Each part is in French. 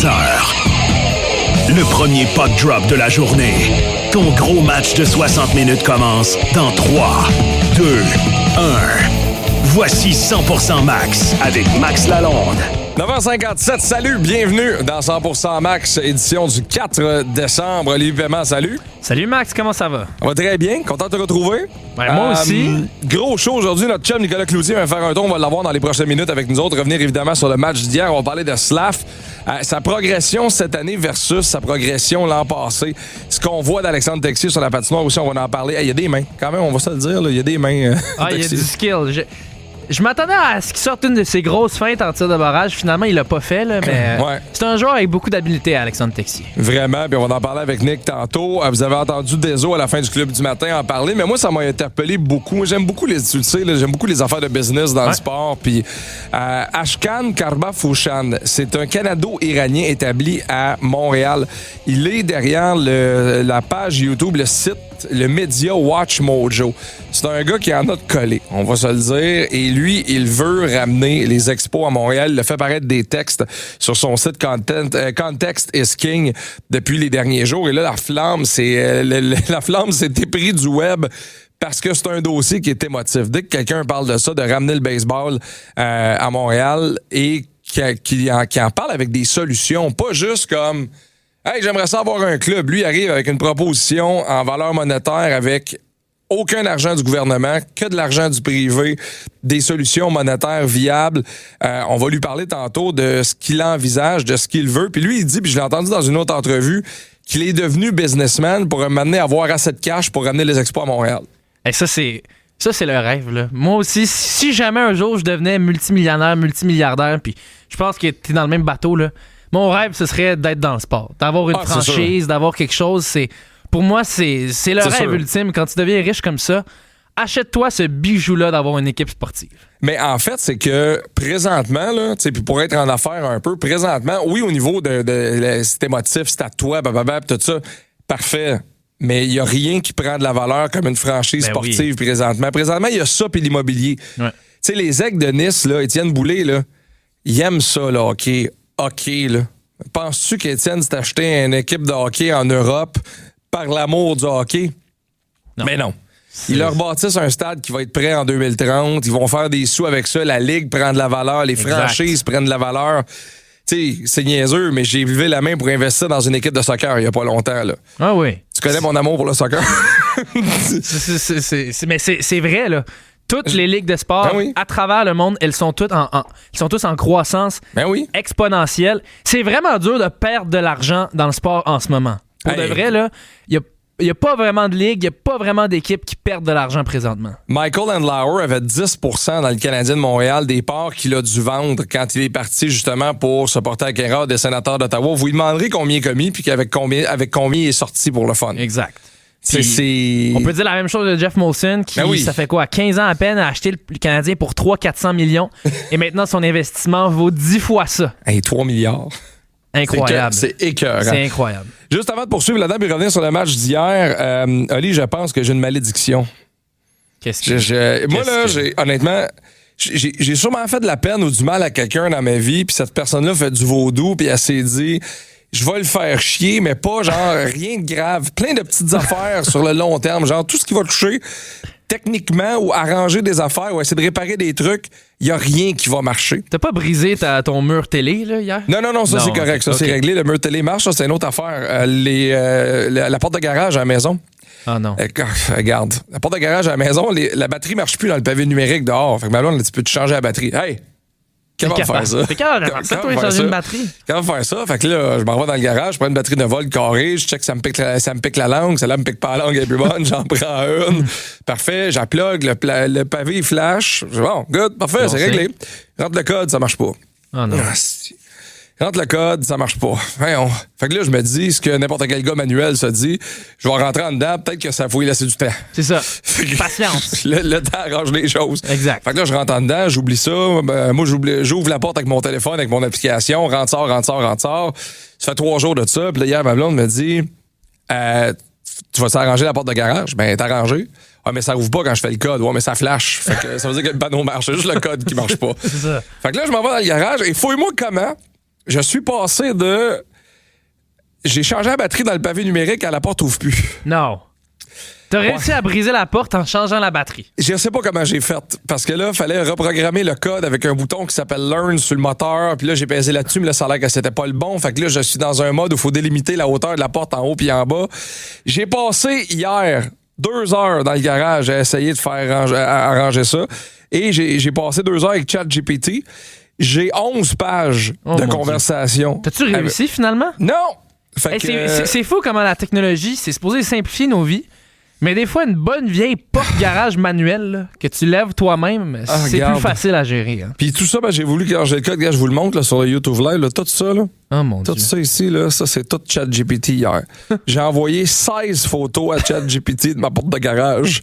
15h. Le premier puck drop de la journée. Ton gros match de 60 minutes commence dans 3, 2, 1. Voici 100% Max avec Max Lalonde. 9h57, salut, bienvenue dans 100% Max, édition du 4 décembre. Olivier Paiement, salut. Salut Max, comment ça va? Ça va très bien, content de te retrouver. Ben, moi aussi. Gros show aujourd'hui, notre chum Nicolas Cloutier va faire un tour, on va l'avoir dans les prochaines minutes avec nous autres. Revenir évidemment sur le match d'hier, on va parler de Slav. Sa progression cette année versus sa progression l'an passé. Ce qu'on voit d'Alexandre Texier sur la patinoire aussi, on va en parler. Il y a des mains, quand même, on va se le dire, il y a des mains. Il y a du skill. Je m'attendais à ce qu'il sorte une de ses grosses feintes en tir de barrage. Finalement, il l'a pas fait, là, mais ouais. C'est un joueur avec beaucoup d'habileté, Alexandre Texier. Vraiment, puis on va en parler avec Nick tantôt. Vous avez entendu Deso à la fin du Club du matin en parler, mais moi, ça m'a interpellé beaucoup. J'aime beaucoup j'aime beaucoup les affaires de business dans le sport. Puis Ashkan Karbafouchan, c'est un Canado-Iranien établi à Montréal. Il est derrière la page YouTube, le site, le média Watch Mojo. C'est un gars qui en a de collé, on va se le dire. Et lui, il veut ramener les expos à Montréal. Il a fait paraître des textes sur son site Context is King depuis les derniers jours. Et là, la flamme s'est épris du web parce que c'est un dossier qui est émotif. Dès que quelqu'un parle de ça, de ramener le baseball à Montréal et qui en parle avec des solutions, pas juste comme « Hey, j'aimerais ça avoir un club ». Lui arrive avec une proposition en valeur monétaire avec aucun argent du gouvernement, que de l'argent du privé, des solutions monétaires viables. On va lui parler tantôt de ce qu'il envisage, de ce qu'il veut. Puis lui, il dit, puis je l'ai entendu dans une autre entrevue, qu'il est devenu businessman pour m'amener à avoir assez de cash pour ramener les expos à Montréal. Et ça, c'est le rêve, là. Moi aussi, si jamais un jour je devenais multimillionnaire, multimilliardaire, puis je pense que t'es dans le même bateau, là, mon rêve, ce serait d'être dans le sport. D'avoir une franchise, d'avoir quelque chose, pour moi, c'est le rêve ultime. Quand tu deviens riche comme ça, achète-toi ce bijou-là d'avoir une équipe sportive. Mais en fait, c'est que présentement, là, puis pour être en affaires un peu, présentement, oui, au niveau de c'est émotif, c'est à toi, tout ça, parfait. Mais il n'y a rien qui prend de la valeur comme une franchise sportive présentement. Présentement, il y a ça puis l'immobilier. Ouais. Tu sais, les Aigles de Nice, là, Étienne Boulay, là, il aime ça, le hockey. Hockey, là. Penses-tu qu'Étienne s'est acheté une équipe de hockey en Europe par l'amour du hockey? Non. Mais non. Ils leur bâtissent un stade qui va être prêt en 2030. Ils vont faire des sous avec ça. La Ligue prend de la valeur. Les franchises prennent de la valeur. Tu sais, c'est niaiseux, mais j'ai levé la main pour investir dans une équipe de soccer il n'y a pas longtemps. Là. Ah oui. Tu connais mon amour pour le soccer? Mais c'est vrai, là. Toutes les ligues de sport à travers le monde, elles sont toutes en croissance exponentielle. C'est vraiment dur de perdre de l'argent dans le sport en ce moment. Pour de vrai, là, il n'y a pas vraiment de ligue, il n'y a pas vraiment d'équipe qui perdent de l'argent présentement. Michael Andlauer avait 10% dans le Canadien de Montréal des parts qu'il a dû vendre quand il est parti justement pour se porter à Guérard des Sénateurs d'Ottawa. Vous lui demanderez combien il a commis puis avec combien il est sorti pour le fun. Exact. On peut dire la même chose de Jeff Molson qui, ça fait quoi, 15 ans à peine, a acheté le Canadien pour 300-400 millions et maintenant son investissement vaut 10 fois ça. Hey, 3 milliards. Incroyable. C'est écœurant. C'est incroyable. Juste avant de poursuivre là-dedans et revenir sur le match d'hier, Oli, je pense que j'ai une malédiction. Honnêtement, j'ai sûrement fait de la peine ou du mal à quelqu'un dans ma vie, puis cette personne-là fait du vaudou, puis elle s'est dit... Je vais le faire chier, mais pas genre rien de grave. Plein de petites affaires sur le long terme. Genre tout ce qui va toucher techniquement ou arranger des affaires ou essayer de réparer des trucs, il n'y a rien qui va marcher. T'as pas brisé ton mur télé là, hier? Non, ça c'est correct. Ça c'est réglé. Le mur télé marche, ça c'est une autre affaire. La porte de garage à la maison. Ah non. Regarde, la porte de garage à la maison, la batterie marche plus dans le pavé numérique dehors. Fait que maintenant, tu peux te changer la batterie. Hey! Comment faire ça? T'es capable de faire ça, toi, changer une batterie? Comment faire ça? Fait que là, je m'en vais dans le garage, je prends une batterie de vol carré, je check ça me pique la langue, celle-là me pique pas la langue, elle est plus bonne, j'en prends une. Parfait, j'applug, le pavé flash. Bon, good, parfait, c'est réglé. Rentre le code, ça marche pas. Ah non. Rentre le code, ça marche pas. Fait que là, je me dis, ce que n'importe quel gars manuel se dit, je vais rentrer en dedans, peut-être que ça faut y laisser du temps. C'est ça. Patience. Le temps arrange les choses. Exact. Fait que là, je rentre en dedans, j'oublie ça. Moi, j'ouvre la porte avec mon téléphone, avec mon application, rentre, sort. Ça fait 3 jours de ça. Puis là, hier, ma blonde me dit, tu vas s'arranger la porte de garage? Ben, t'as arrangé. Ah, mais ça ouvre pas quand je fais le code. Ouais, mais ça flash. Fait que ça veut dire que le panneau marche. C'est juste le code qui marche pas. C'est ça. Fait que là, je m'en vais dans le garage et fouille-moi comment je suis passé de... J'ai changé la batterie dans le pavé numérique à la porte ouvre plus. Non. T'as réussi à briser la porte en changeant la batterie. Je sais pas comment j'ai fait. Parce que là, il fallait reprogrammer le code avec un bouton qui s'appelle Learn sur le moteur. Puis là, j'ai pesé là-dessus, mais là, ça a l'air que c'était pas le bon. Fait que là, je suis dans un mode où il faut délimiter la hauteur de la porte en haut puis en bas. J'ai passé hier 2 heures dans le garage à essayer de faire arranger ça. Et j'ai passé 2 heures avec ChatGPT. J'ai 11 pages de conversation. T'as-tu réussi finalement? Non! Fait que, c'est fou comment la technologie, c'est supposé simplifier nos vies. Mais des fois, une bonne vieille porte-garage manuelle là, que tu lèves toi-même, c'est plus facile à gérer. Hein. Puis tout ça, j'ai voulu que j'ai le code, je vous le montre là, sur le YouTube Live. Là, tout ça, là, oh mon Dieu. Tout ça ici, là, ça c'est tout ChatGPT hier. J'ai envoyé 16 photos à ChatGPT de ma porte de garage.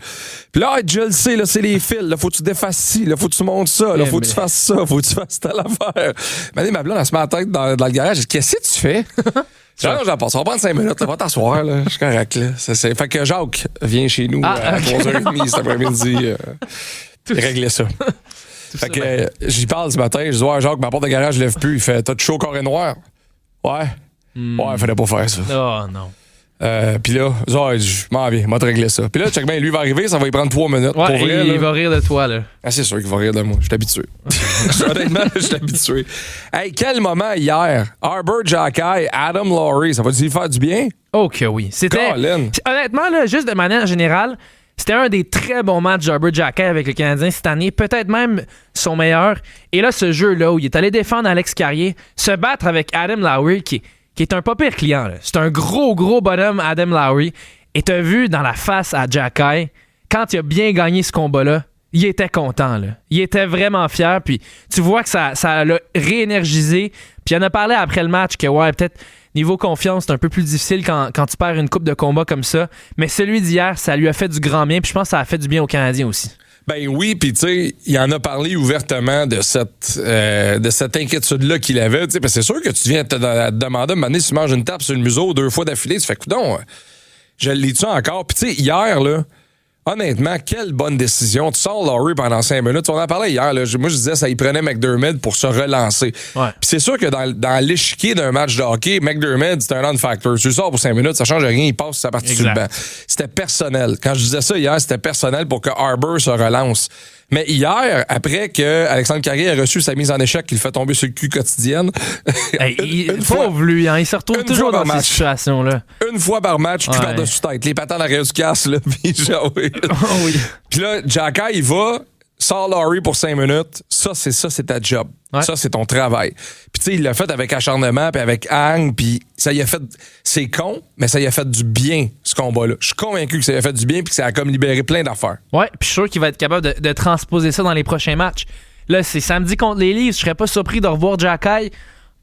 Puis là, je le sais, là, c'est les fils. Là, faut que tu défasses ci, là, faut que tu montes ça, là, faut que tu fasses ça, faut que tu fasses telle affaire. Ma blonde, elle se met la tête dans le garage. Elle dit, qu'est-ce que tu fais? J'en passe. On va prendre 5 minutes. Là, va t'asseoir. Là. Je suis correct. Là. Fait que Jacques vient chez nous à 3h30 cet après-midi régler ça. Fait que j'y parle ce matin. Je dis, ouais, Jacques, ma porte de garage, je lève plus. Il fait, t'as du chaud carré noir? Ouais. Ouais, fallait pas faire ça. Oh non. Puis là, je m'en viens, m'a réglé ça. Puis là, check bien, lui va arriver, ça va lui prendre 3 minutes. Ouais, pour vrai, il va rire de toi, là. Ah, c'est sûr qu'il va rire de moi. Je suis habitué. Honnêtement, je suis habitué. Hey, quel moment hier. Arbor Xhekaj, Adam Lowry, ça va-tu lui faire du bien? Oh que oui. C'était... Honnêtement, là, juste de manière générale, c'était un des très bons matchs d'Arbor Xhekaj avec le Canadien cette année. Peut-être même son meilleur. Et là, ce jeu-là, où il est allé défendre Alex Carrier, se battre avec Adam Lowry, qui est un pas pire client. Là. C'est un gros bonhomme, Adam Lowry. Et t'as vu dans la face à Xhekaj, quand il a bien gagné ce combat-là, il était content. Là. Il était vraiment fier. Puis tu vois que ça l'a réénergisé. Puis il en a parlé après le match que, ouais, peut-être niveau confiance, c'est un peu plus difficile quand tu perds une coupe de combat comme ça. Mais celui d'hier, ça lui a fait du grand bien. Puis je pense que ça a fait du bien aux Canadiens aussi. Ben oui, puis tu sais, il en a parlé ouvertement de cette inquiétude-là qu'il avait. Parce que c'est sûr que tu viens te demander, à un moment donné, si tu manges une tape sur le museau 2 fois d'affilée, tu fais, coudonc, je l'ai-tu encore? Puis tu sais, hier, là, honnêtement, quelle bonne décision. Tu sors Lowry pendant 5 minutes. On en parlait hier. Là. Moi, je disais, ça y prenait McDermott pour se relancer. Ouais. Puis c'est sûr que dans l'échiquier d'un match de hockey, McDermott, c'est un non-factor. Tu le sors pour 5 minutes, ça change rien. Il passe sa partie sur le banc. C'était personnel. Quand je disais ça hier, c'était personnel pour que Arbor se relance. Mais hier, après que Alexandre Carrier a reçu sa mise en échec qu'il fait tomber sur le cul quotidienne... pauvre lui, hein, il se retrouve toujours dans cette situation-là. Une fois par match, cul par-dessus tête. Les patins arrière du casse, là, puis oui. Puis là, Xhekaj, il va, sort Lowry pour 5 minutes. Ça, c'est ta job. Ouais. Ça, c'est ton travail. Puis tu sais, il l'a fait avec acharnement, puis avec hang, puis ça y a fait... C'est con, mais ça y a fait du bien, ce combat-là. Je suis convaincu que ça y a fait du bien, puis que ça a comme libéré plein d'affaires. Ouais, puis je suis sûr qu'il va être capable de transposer ça dans les prochains matchs. Là, c'est samedi contre les Leafs. Je serais pas surpris de revoir Xhekaj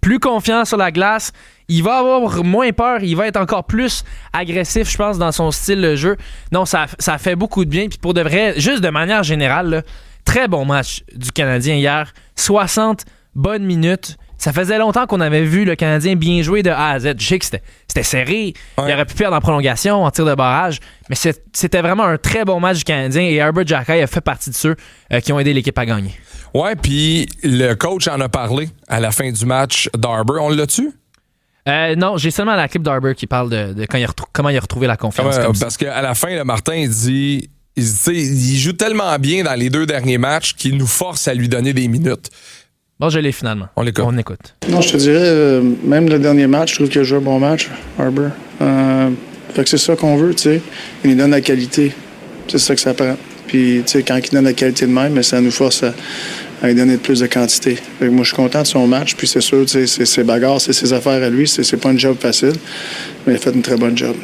plus confiant sur la glace. Il va avoir moins peur. Il va être encore plus agressif, je pense, dans son style de jeu. Non, ça a fait beaucoup de bien. Puis pour de vrai, juste de manière générale, là, très bon match du Canadien hier. 60 bonnes minutes. Ça faisait longtemps qu'on avait vu le Canadien bien jouer de A à Z. Je sais que c'était serré. Ouais. Il aurait pu perdre en prolongation, en tir de barrage. Mais c'était vraiment un très bon match du Canadien. Et Arbor Xhekaj a fait partie de ceux qui ont aidé l'équipe à gagner. Ouais, puis le coach en a parlé à la fin du match d'Arbor. On l'a-tu? Non, j'ai seulement la clip d'Arbor qui parle de comment il a retrouvé la confiance. Parce qu'à la fin, le Martin, il dit il joue tellement bien dans les 2 derniers matchs qu'il nous force à lui donner des minutes. Bon, je l'ai finalement. On écoute. Non, je te dirais, même le dernier match, je trouve qu'il a joué un bon match, Arbor. Fait que c'est ça qu'on veut, tu sais. Il nous donne la qualité. C'est ça que ça prend. Puis, tu sais, quand il donne la qualité de même, ça nous force à lui donner plus de quantité. Fait que moi, je suis content de son match. Puis, c'est sûr, tu sais, c'est ses bagarres, c'est ses affaires à lui. C'est pas un job facile, mais il a fait une très bonne job.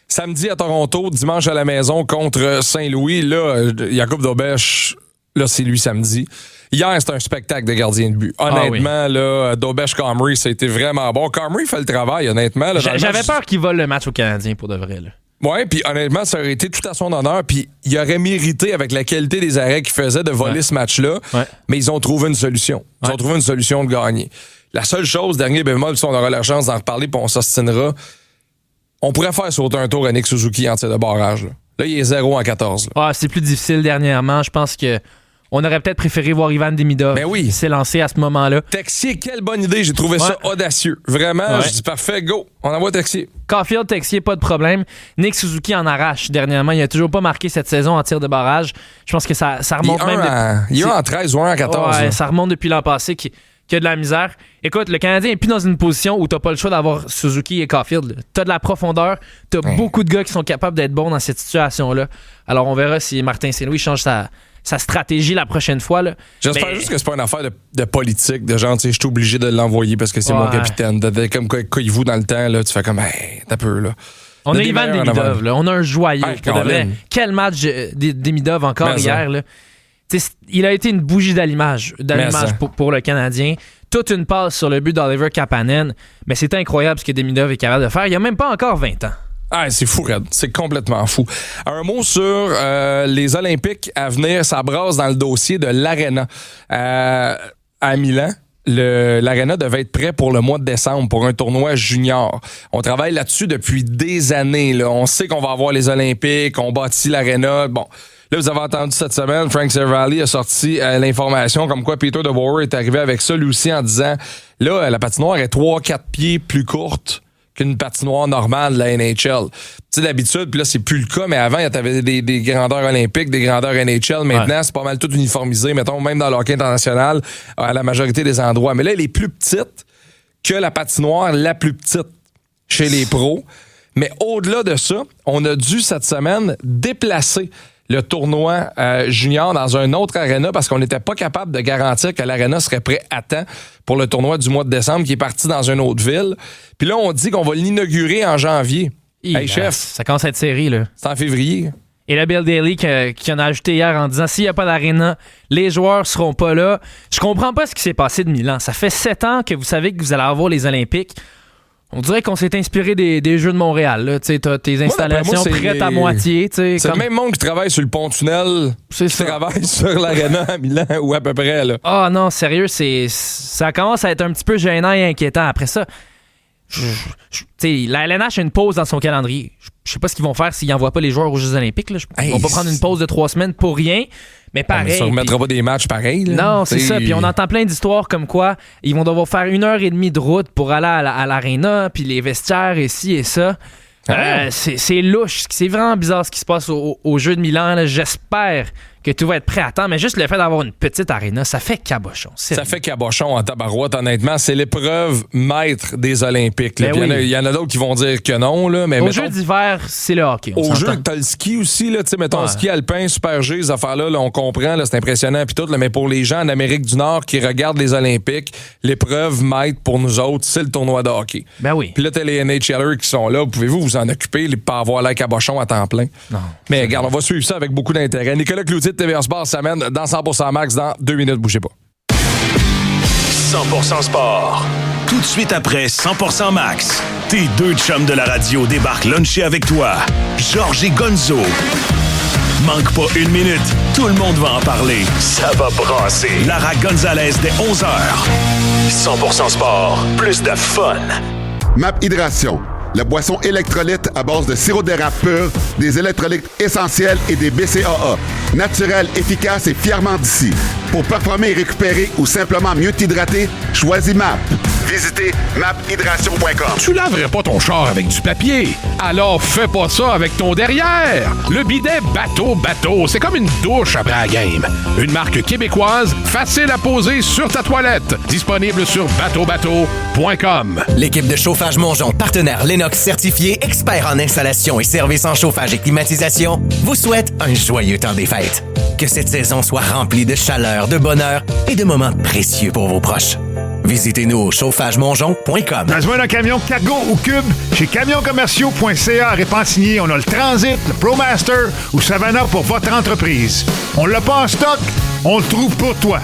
Samedi à Toronto, dimanche à la maison contre Saint-Louis. Là, Jakub Dobeš, là, c'est lui samedi. Hier, c'était un spectacle de gardien de but. Honnêtement, là, Dobeš-Comrie, ça a été vraiment bon. Comrie fait le travail, honnêtement. Là, j'avais peur qu'il vole le match au Canadien, pour de vrai. Là. Oui, puis honnêtement, ça aurait été tout à son honneur. Puis il aurait mérité, avec la qualité des arrêts qu'il faisait, de voler ce match-là. Ouais. Mais ils ont trouvé une solution. Ils ont trouvé une solution de gagner. La seule chose, dernier bémol, si on aura la chance d'en reparler, puis on s'ostinera, on pourrait faire sauter un tour à Nick Suzuki en tir de barrage. Là, il est 0 en 14. C'est plus difficile dernièrement. Je pense que On aurait peut-être préféré voir Ivan Demidov s'est lancé à ce moment-là. Texier, quelle bonne idée. J'ai trouvé ça audacieux. Vraiment, je dis parfait, go. On envoie Texier. Caulfield, Texier, pas de problème. Nick Suzuki en arrache dernièrement. Il a toujours pas marqué cette saison en tir de barrage. Je pense que ça remonte il est en 13 ou en 14. Ouais, ça remonte depuis l'an passé qu'il y a de la misère. Écoute, le Canadien n'est plus dans une position où t'as pas le choix d'avoir Suzuki et Caulfield. T'as de la profondeur. T'as beaucoup de gars qui sont capables d'être bons dans cette situation-là. Alors, on verra si Martin Saint-Louis change sa stratégie la prochaine fois. Là. J'espère juste que c'est pas une affaire de politique, de genre, tu sais, je suis obligé de l'envoyer parce que c'est mon capitaine. Comme Koivu dans le temps, là, tu fais comme, t'as peu, là. On a Ivan Demidov, là. On a un joyau. Quel match Demidov encore hier, là. Il a été une bougie d'allumage pour le Canadien. Toute une passe sur le but d'Oliver Kapanen. Mais c'est incroyable ce que Demidov est capable de faire. Il a même pas encore 20 ans. Ah, c'est fou, Red. C'est complètement fou. Un mot sur les Olympiques à venir. Ça brasse dans le dossier de l'Arena à Milan. L'Arena devait être prêt pour le mois de décembre pour un tournoi junior. On travaille là-dessus depuis des années. Là. On sait qu'on va avoir les Olympiques, on bâtit l'Arena. Bon, là, vous avez entendu cette semaine, Frank Seravalli a sorti l'information comme quoi Peter DeBoer est arrivé avec ça lui aussi en disant, là, la patinoire est 3-4 pieds plus courte qu'une patinoire normale de la NHL. Tu sais, d'habitude, puis là, c'est plus le cas, mais avant, il y avait des grandeurs olympiques, des grandeurs NHL. Maintenant, c'est pas mal tout uniformisé, mettons, même dans le hockey international, à la majorité des endroits. Mais là, elle est plus petite que la patinoire la plus petite chez les pros. Mais au-delà de ça, on a dû, cette semaine, déplacer le tournoi junior dans un autre aréna parce qu'on n'était pas capable de garantir que l'aréna serait prêt à temps pour le tournoi du mois de décembre qui est parti dans une autre ville. Puis là, on dit qu'on va l'inaugurer en janvier. Hey, chef. Ça commence à être serré, là. C'est en février. Et la Bill Daly qui en a ajouté hier en disant s'il n'y a pas d'aréna, les joueurs seront pas là. Je comprends pas ce qui s'est passé de Milan. Ça fait 7 ans que vous savez que vous allez avoir les Olympiques. On dirait qu'on s'est inspiré des Jeux de Montréal. Tu as tes installations prêtes à moitié. C'est le même monde qui travaille sur le pont-tunnel qui travaille sur l'aréna à Milan ou à peu près. Ah non, sérieux, ça commence à être un petit peu gênant et inquiétant. Après ça, la LNH a une pause dans son calendrier. Je sais pas ce qu'ils vont faire s'ils n'envoient pas les joueurs aux Jeux olympiques. Là. Ils vont pas prendre une pause de 3 semaines pour rien. Mais pareil. Ça ne remettra pas des matchs pareils. Là. Non, c'est ça. Puis on entend plein d'histoires comme quoi ils vont devoir faire 1h30 de route pour aller à l'aréna, puis les vestiaires et ci et ça. C'est louche. C'est vraiment bizarre ce qui se passe au Jeux de Milan. Là. J'espère que tout va être prêt à temps, mais juste le fait d'avoir une petite aréna, ça fait cabochon. Ça fait cabochon en tabarouette, honnêtement. C'est l'épreuve maître des Olympiques. Il y en a d'autres qui vont dire que non. Là, mais au jeu d'hiver, c'est le hockey. Au jeu, t'as le ski aussi. Là, mettons ski alpin, super G, ces affaires-là, on comprend, là, c'est impressionnant. Puis tout, là, mais pour les gens en Amérique du Nord qui regardent les Olympiques, l'épreuve maître pour nous autres, c'est le tournoi de hockey. Ben oui. Puis là, t'as les NHLers qui sont là. Pouvez-vous vous en occuper et pas avoir l'air cabochon à temps plein? Non. Mais regarde, on va suivre ça avec beaucoup d'intérêt. Nicolas Cloutier de TVA Sport s'amène dans 100% Max dans 2 minutes. Bougez pas. 100% Sport. Tout de suite après 100% Max, tes deux chums de la radio débarquent luncher avec toi. Georges et Gonzo. Manque pas une minute, tout le monde va en parler. Ça va brasser. Lara Gonzalez dès 11h. 100% Sport, plus de fun. MAP Hydration, la boisson électrolyte à base de sirop d'érable pur, des électrolytes essentiels et des BCAA. Naturel, efficace et fièrement d'ici. Pour performer et récupérer ou simplement mieux t'hydrater, choisis MAP. Visitez maphydration.com. Tu laverais pas ton char avec du papier? Alors fais pas ça avec ton derrière. Le bidet Bateau, c'est comme une douche après la game. Une marque québécoise, facile à poser sur ta toilette. Disponible sur bateaubateau.com. L'équipe de chauffage Mongeon, partenaire Lennox certifié, expert en installation et service en chauffage et climatisation, vous souhaite un joyeux temps des fêtes. Que cette saison soit remplie de chaleur, de bonheur et de moments précieux pour vos proches. Visitez-nous au chauffagemongeon.com. Besoin d'un camion cargo ou cube? Chez camionscommerciaux.ca à Répentigny, on a le Transit, le ProMaster ou Savannah pour votre entreprise. On l'a pas en stock? On le trouve pour toi.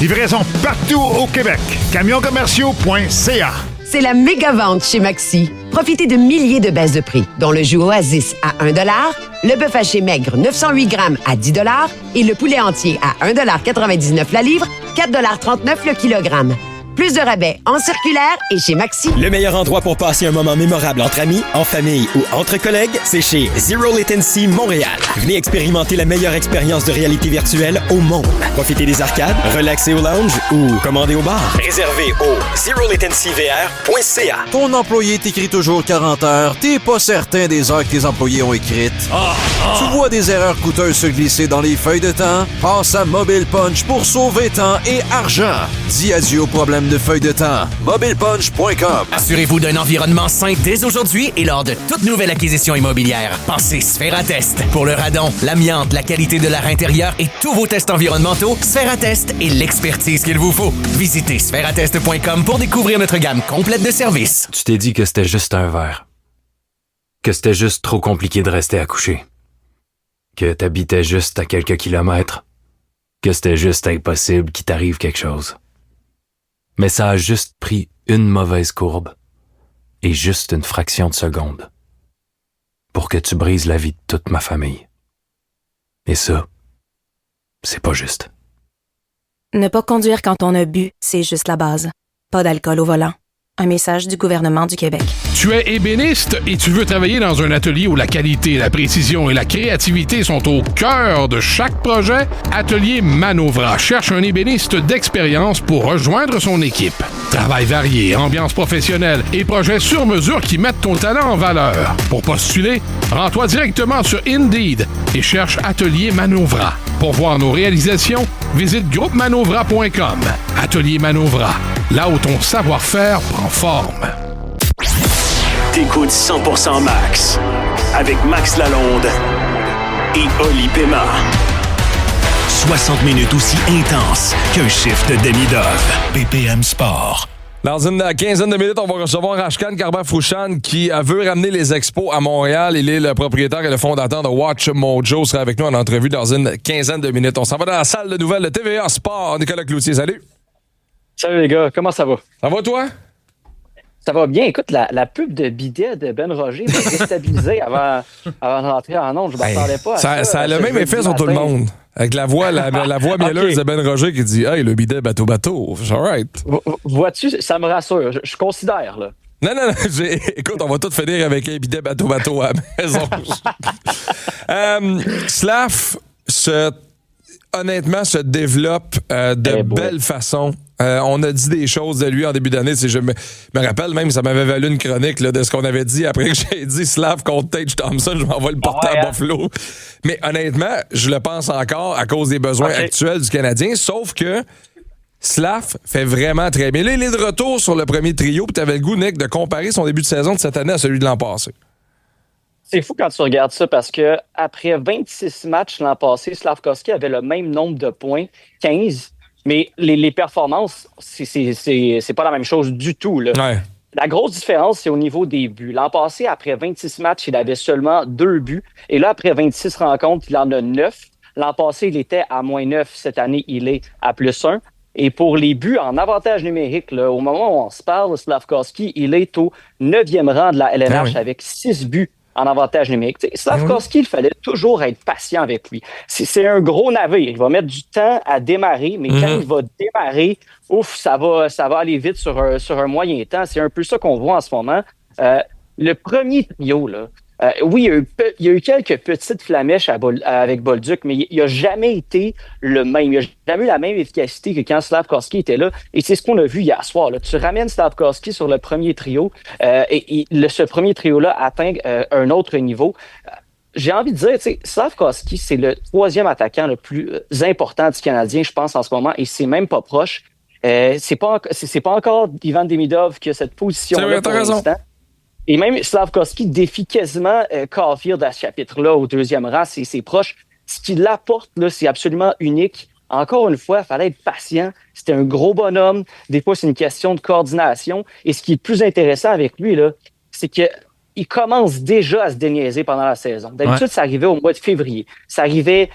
Livraison partout au Québec. Camionscommerciaux.ca. C'est la méga vente chez Maxi. Profitez de milliers de baisses de prix, dont le jus Oasis à 1 $, le bœuf haché maigre 908 grammes à 10 $ et le poulet entier à 1,99 $ la livre, 4,39 $ le kilogramme. plus de rabais en circulaire et chez Maxi. Le meilleur endroit pour passer un moment mémorable entre amis, en famille ou entre collègues, c'est chez Zero Latency Montréal. Venez expérimenter la meilleure expérience de réalité virtuelle au monde. Profitez des arcades, relaxez au lounge ou commandez au bar. Réservez au ZeroLatencyVR.ca. Ton employé t'écrit toujours 40 heures, t'es pas certain des heures que tes employés ont écrites. Tu vois des erreurs coûteuses se glisser dans les feuilles de temps? Passe à Mobile Punch pour sauver temps et argent. Dis adieu aux problèmes de feuilles de temps. MobilePunch.com. Assurez-vous d'un environnement sain dès aujourd'hui et lors de toute nouvelle acquisition immobilière. Pensez Sphératest. Pour le radon, l'amiante, la qualité de l'air intérieur et tous vos tests environnementaux, Sphératest est l'expertise qu'il vous faut. Visitez Sphératest.com pour découvrir notre gamme complète de services. Tu t'es dit que c'était juste un verre. Que c'était juste trop compliqué de rester accouché. Que t'habitais juste à quelques kilomètres. Que c'était juste impossible qu'il t'arrive quelque chose. Mais ça a juste pris une mauvaise courbe et juste une fraction de seconde pour que tu brises la vie de toute ma famille. Et ça, c'est pas juste. Ne pas conduire quand on a bu, c'est juste la base. Pas d'alcool au volant. Un message du gouvernement du Québec. Tu es ébéniste et tu veux travailler dans un atelier où la qualité, la précision et la créativité sont au cœur de chaque projet? Atelier Manovra cherche un ébéniste d'expérience pour rejoindre son équipe. Travail varié, ambiance professionnelle et projets sur mesure qui mettent ton talent en valeur. Pour postuler, rends-toi directement sur Indeed et cherche Atelier Manovra. Pour voir nos réalisations, visite groupemanœuvra.com. Atelier Manovra, là où ton savoir-faire prend forme. T'écoutes 100% Max avec Max Lalonde et Oli Pema. 60 minutes aussi intenses qu'un shift de demi-dove. BPM Sport. Dans une quinzaine de minutes, on va recevoir Ashkan Karbar-Fouchan qui veut ramener les expos à Montréal. Il est le propriétaire et le fondateur de Watch Mojo. Il sera avec nous en entrevue dans une quinzaine de minutes. On s'en va dans la salle de nouvelles de TVA Sport. Nicolas Cloutier, salut. Salut les gars, comment ça va? Ça va toi? Ça va bien. Écoute, la pub de bidet de Ben Roger m'a déstabilisé avant de rentrer en ondes. Je ne m'attendais pas à ça. Ça a le même effet sur tout le monde. Avec la voix mielleuse de Ben Roger qui dit « Hey, le bidet bateau. » All right. Vois-tu, ça me rassure. Je considère, là. Non. Écoute, on va tout finir avec un bidet bateau à la maison. Slav, honnêtement, se développe de belle façon. On a dit des choses de lui en début d'année. Je me rappelle même, ça m'avait valu une chronique là, de ce qu'on avait dit après que j'ai dit Slav contre Tage Thompson, je m'en vais le porter à Buffalo. Mais honnêtement, je le pense encore à cause des besoins actuels du Canadien, sauf que Slav fait vraiment très bien. Là, il est de retour sur le premier trio, puis tu avais le goût, Nick, de comparer son début de saison de cette année à celui de l'an passé. C'est fou quand tu regardes ça parce que après 26 matchs l'an passé, Slafkovský avait le même nombre de points, 15. Mais les performances, c'est pas la même chose du tout. Là. Ouais. La grosse différence, c'est au niveau des buts. L'an passé, après 26 matchs, il avait seulement 2 buts. Et là, après 26 rencontres, il en a 9. L'an passé, il était à -9. Cette année, il est à +1. Et pour les buts en avantage numérique, là, au moment où on se parle, Slafkovský, il est au 9e rang de la LNH avec 6 buts en avantage numérique. Slafkovský, il fallait toujours être patient avec lui. C'est un gros navire. Il va mettre du temps à démarrer, mais quand il va démarrer, ça va aller vite sur un moyen temps. C'est un peu ça qu'on voit en ce moment. Le premier trio, là, oui, il y a eu quelques petites flamèches avec Bolduc, mais il n'a jamais été le même. Il n'a jamais eu la même efficacité que quand Slafkovský était là. Et c'est ce qu'on a vu hier soir. Là. Tu ramènes Slafkovský sur le premier trio et ce premier trio-là atteint un autre niveau. J'ai envie de dire, Slafkovský, c'est le 3e attaquant le plus important du Canadien, je pense, en ce moment, et c'est même pas proche. C'est pas encore Ivan Demidov qui a cette position-là pour l'instant. Et même Slafkovský défie quasiment Caulfield à ce chapitre-là, au 2e rang, c'est proche. Ce qu'il apporte, là, c'est absolument unique. Encore une fois, il fallait être patient. C'était un gros bonhomme. Des fois, c'est une question de coordination. Et ce qui est le plus intéressant avec lui, là, c'est qu'il commence déjà à se déniaiser pendant la saison. D'habitude, ça arrivait au mois de février. Ça arrivait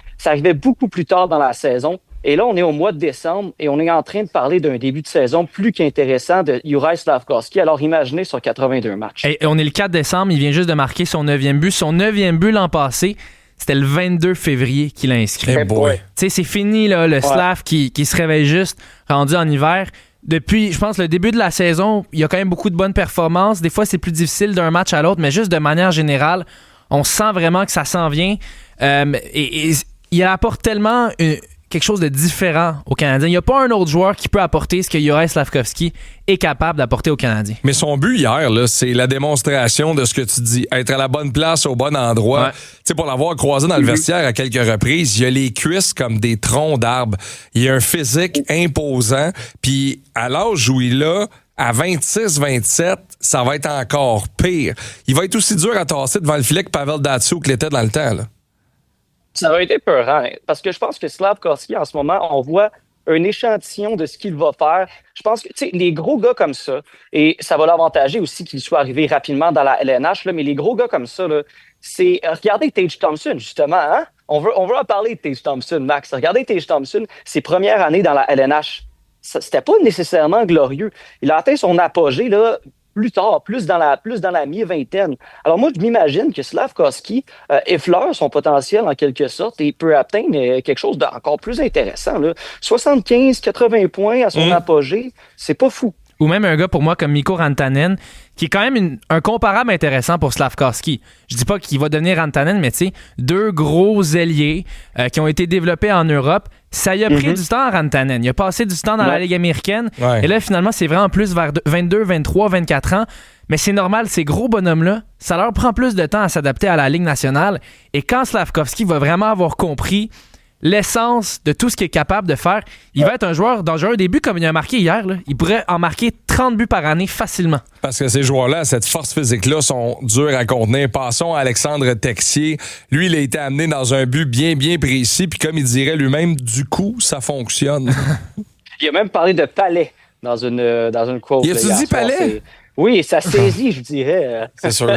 beaucoup plus tard dans la saison. Et là, on est au mois de décembre et on est en train de parler d'un début de saison plus qu'intéressant de Juraj Slafkovský. Alors, imaginez sur 82 matchs. Et on est le 4 décembre, il vient juste de marquer son 9e but. Son 9e but l'an passé, c'était le 22 février qu'il a inscrit. Hey boy. C'est fini, là, le Slav qui se réveille juste, rendu en hiver. depuis, je pense, le début de la saison, il y a quand même beaucoup de bonnes performances. Des fois, c'est plus difficile d'un match à l'autre, mais juste de manière générale, on sent vraiment que ça s'en vient. Et il apporte tellement quelque chose de différent aux Canadiens. Il n'y a pas un autre joueur qui peut apporter ce que Juraj Slafkovský est capable d'apporter aux Canadiens. Mais son but hier, là, c'est la démonstration de ce que tu dis. Être à la bonne place, au bon endroit. Tu sais, pour l'avoir croisé dans le vestiaire à quelques reprises, il a les cuisses comme des troncs d'arbres. Il a un physique imposant. Puis à l'âge où il a, à 26-27, ça va être encore pire. Il va être aussi dur à tasser devant le filet que Pavel Datsyuk l'était dans le temps, là. Ça va être épeurant, parce que je pense que Slafkovský, en ce moment, on voit un échantillon de ce qu'il va faire. Je pense que, tu sais, les gros gars comme ça, et ça va l'avantager aussi qu'il soit arrivé rapidement dans la LNH, là, mais les gros gars comme ça, là, c'est... Regardez Tage Thompson, justement, hein? On veut en parler de Tage Thompson, Max. Regardez Tage Thompson, ses premières années dans la LNH. C'était pas nécessairement glorieux. Il a atteint son apogée, là, plus tard, plus dans la mi-vingtaine. Alors moi, je m'imagine que Slafkovský effleure son potentiel en quelque sorte et peut atteindre quelque chose d'encore plus intéressant, là. 75-80 points à son apogée, c'est pas fou. Ou même un gars pour moi comme Mikko Rantanen, qui est quand même un comparable intéressant pour Slafkovský. Je dis pas qu'il va devenir Rantanen, mais tu sais, deux gros ailiers qui ont été développés en Europe. Ça y a pris du temps à Rantanen. Il a passé du temps dans la Ligue américaine. Et là, finalement, c'est vraiment plus vers 22, 23, 24 ans. Mais c'est normal, ces gros bonhommes-là, ça leur prend plus de temps à s'adapter à la Ligue nationale. Et quand Slafkovský va vraiment avoir compris l'essence de tout ce qu'il est capable de faire, il va être un joueur dangereux. Au début, comme il a marqué hier, là, il pourrait en marquer 30 buts par année facilement. Parce que ces joueurs-là, cette force physique-là, sont durs à contenir. Passons à Alexandre Texier. Lui, il a été amené dans un but bien, bien précis. Puis comme il dirait lui-même, du coup, ça fonctionne. Il a même parlé de palais dans une quote. Il a-tu dit palais? Oui, ça saisit, je dirais. C'est sûr.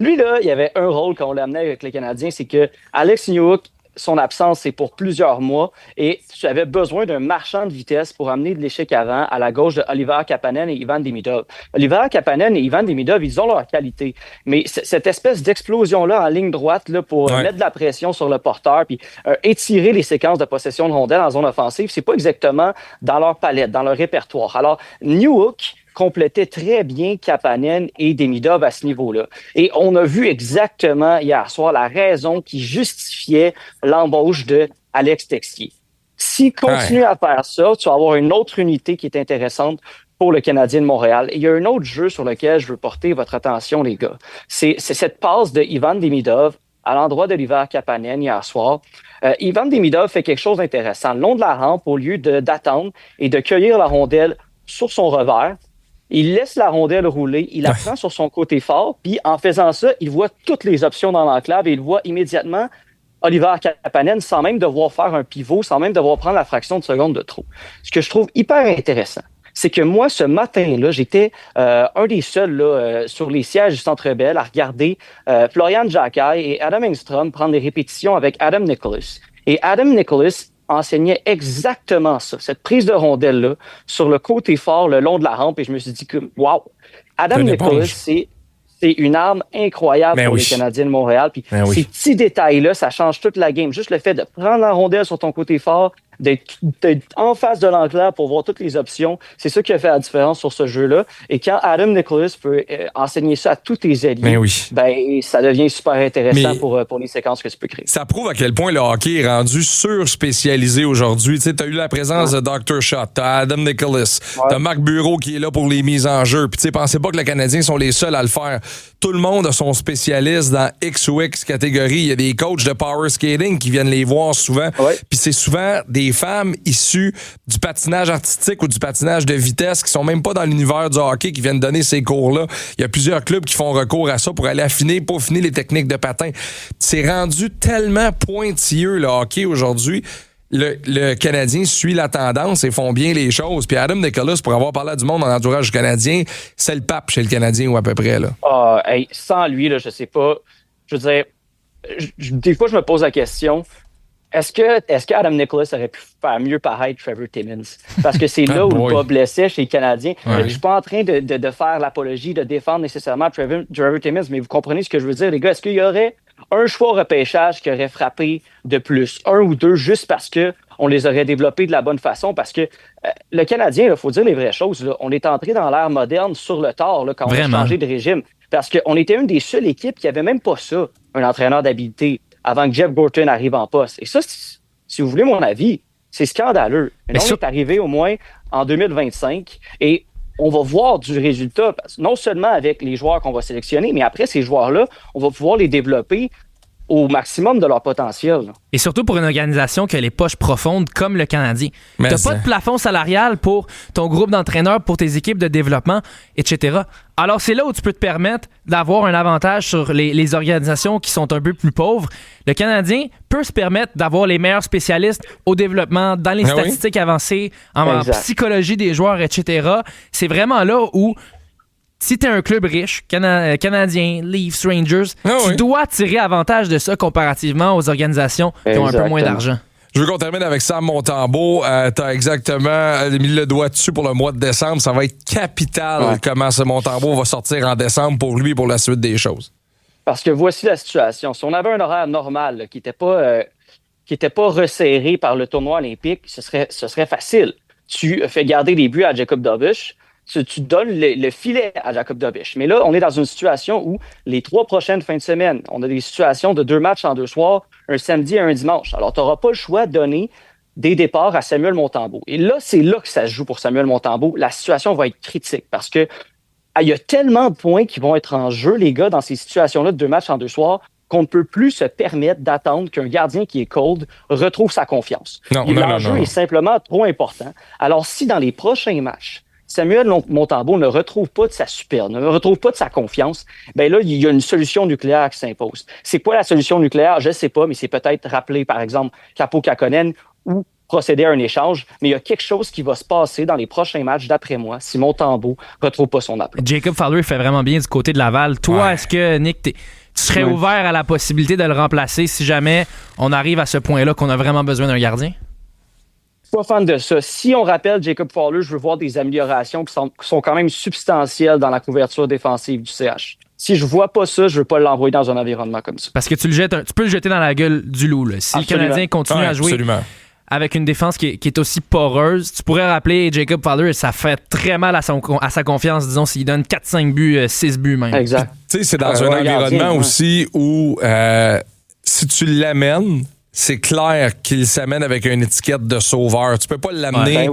Lui, là, il y avait un rôle quand on l'amenait avec les Canadiens, c'est que Alex Newhook, son absence, c'est pour plusieurs mois et tu avais besoin d'un marchand de vitesse pour amener de l'échec avant à la gauche de Oliver Kapanen et Ivan Demidov. Oliver Kapanen et Ivan Demidov, ils ont leur qualité, mais cette espèce d'explosion-là en ligne droite là, pour mettre de la pression sur le porteur puis étirer les séquences de possession de rondelles en zone offensive, c'est pas exactement dans leur palette, dans leur répertoire. Alors, Newhook complétait très bien Kapanen et Demidov à ce niveau-là. Et on a vu exactement hier soir la raison qui justifiait l'embauche de Alex Texier. S'il continue à faire ça, tu vas avoir une autre unité qui est intéressante pour le Canadien de Montréal. Et il y a un autre jeu sur lequel je veux porter votre attention, les gars. C'est cette passe de Ivan Demidov à l'endroit d'Oliver Kapanen hier soir. Ivan Demidov fait quelque chose d'intéressant. Le long de la rampe, au lieu d'attendre et de cueillir la rondelle sur son revers, il laisse la rondelle rouler, il la prend sur son côté fort, puis en faisant ça, il voit toutes les options dans l'enclave et il voit immédiatement Oliver Kapanen sans même devoir faire un pivot, sans même devoir prendre la fraction de seconde de trop. Ce que je trouve hyper intéressant, c'est que moi, ce matin-là, j'étais un des seuls là, sur les sièges du Centre Bell à regarder Florian Jacquet et Adam Engstrom prendre des répétitions avec Adam Nicholas. Et Adam Nicholas enseignait exactement ça, cette prise de rondelle-là, sur le côté fort, le long de la rampe, et je me suis dit que, wow! Adam Nicholas, c'est une arme incroyable pour les Canadiens de Montréal. Puis ces petits détails-là, ça change toute la game. Juste le fait de prendre la rondelle sur ton côté fort, d'être en face de l'enclave pour voir toutes les options, c'est ça qui a fait la différence sur ce jeu-là. Et quand Adam Nicholas peut enseigner ça à tous tes alliés, ben, ça devient super intéressant pour les séquences que tu peux créer. Ça prouve à quel point le hockey est rendu sur-spécialisé aujourd'hui. Tu as eu la présence de Dr. Shot, t'as Adam Nicholas, t'as Marc Bureau qui est là pour les mises en jeu. Puis pensez pas que les Canadiens sont les seuls à le faire. Tout le monde a son spécialiste dans X ou X catégorie. Il y a des coachs de power skating qui viennent les voir souvent. Puis c'est souvent des femmes issues du patinage artistique ou du patinage de vitesse qui sont même pas dans l'univers du hockey qui viennent donner ces cours-là. Il y a plusieurs clubs qui font recours à ça pour aller peaufiner les techniques de patin. C'est rendu tellement pointilleux le hockey aujourd'hui. Le Canadien suit la tendance et font bien les choses. Puis Adam Nicholas, pour avoir parlé à du monde en entourage canadien, c'est le pape chez le Canadien ou à peu près. Là. Sans lui, là, je sais pas. Je veux dire, des fois, je me pose la question, est-ce que Adam Nicholas aurait pu faire mieux paraître Trevor Timmins? Parce que c'est là où le bas blessait chez les Canadiens. Je suis pas en train de faire l'apologie, de défendre nécessairement Trevor Timmins, mais vous comprenez ce que je veux dire, les gars. Est-ce qu'il y aurait un choix au repêchage qui aurait frappé de plus, un ou deux, juste parce que on les aurait développés de la bonne façon parce que le Canadien, il faut dire les vraies choses, là, on est entré dans l'ère moderne sur le tard là, quand Vraiment. on a changé de régime. Parce qu'on était une des seules équipes qui n'avait même pas ça, un entraîneur d'habileté, avant que Jeff Gorton arrive en poste. Et ça, si vous voulez mon avis, c'est scandaleux. Mais on est arrivé au moins en 2025 et on va voir du résultat, non seulement avec les joueurs qu'on va sélectionner, mais après ces joueurs-là, on va pouvoir les développer au maximum de leur potentiel. Et surtout pour une organisation qui a les poches profondes comme le Canadien. Tu n'as pas de plafond salarial pour ton groupe d'entraîneurs, pour tes équipes de développement, etc. Alors, c'est là où tu peux te permettre d'avoir un avantage sur les organisations qui sont un peu plus pauvres. Le Canadien peut se permettre d'avoir les meilleurs spécialistes au développement, dans les statistiques avancées, en psychologie des joueurs, etc. C'est vraiment là où si tu es un club riche, Canadien, Leafs, Rangers, tu dois tirer avantage de ça comparativement aux organisations qui ont un peu moins d'argent. Je veux qu'on termine avec Sam Montembeault. Tu as exactement mis le doigt dessus pour le mois de décembre. Ça va être capital comment ce Montembeault va sortir en décembre pour lui et pour la suite des choses. Parce que voici la situation. Si on avait un horaire normal là, qui n'était pas resserré par le tournoi olympique, ce serait facile. Tu fais garder les buts à Jacob Dobish. Tu donnes le filet à Jacob Dobish. Mais là, on est dans une situation où les 3 prochaines fins de semaine, on a des situations de 2 matchs en 2 soirs, un samedi et un dimanche. Alors, tu n'auras pas le choix de donner des départs à Samuel Montembeault. Et là, c'est là que ça se joue pour Samuel Montembeault. La situation va être critique parce que il y a tellement de points qui vont être en jeu, les gars, dans ces situations-là de 2 matchs en 2 soirs, qu'on ne peut plus se permettre d'attendre qu'un gardien qui est cold retrouve sa confiance. L'enjeu est simplement trop important. Alors, si dans les prochains matchs, Samuel Montembeault ne retrouve pas de sa superbe, ne retrouve pas de sa confiance, bien là, il y a une solution nucléaire qui s'impose. C'est quoi la solution nucléaire? Je ne sais pas, mais c'est peut-être rappeler, par exemple, Kaapo Kähkönen ou procéder à un échange, mais il y a quelque chose qui va se passer dans les prochains matchs, d'après moi, si Montembeault ne retrouve pas son appel. Jacob Fowler fait vraiment bien du côté de Laval. Toi, est-ce que, Nick, tu serais ouvert à la possibilité de le remplacer si jamais on arrive à ce point-là qu'on a vraiment besoin d'un gardien? Pas fan de ça. Si on rappelle Jacob Fowler, je veux voir des améliorations qui sont quand même substantielles dans la couverture défensive du CH. Si je vois pas ça, je veux pas l'envoyer dans un environnement comme ça. Parce que tu peux le jeter dans la gueule du loup. Là. Si le Canadien continue à jouer avec une défense qui est aussi poreuse, tu pourrais rappeler Jacob Fowler, ça fait très mal à sa confiance, disons, s'il donne 4-5 buts, 6 buts même. Exact. Tu sais, c'est dans un environnement aussi où si tu l'amènes, c'est clair qu'il s'amène avec une étiquette de sauveur. Tu peux pas l'amener.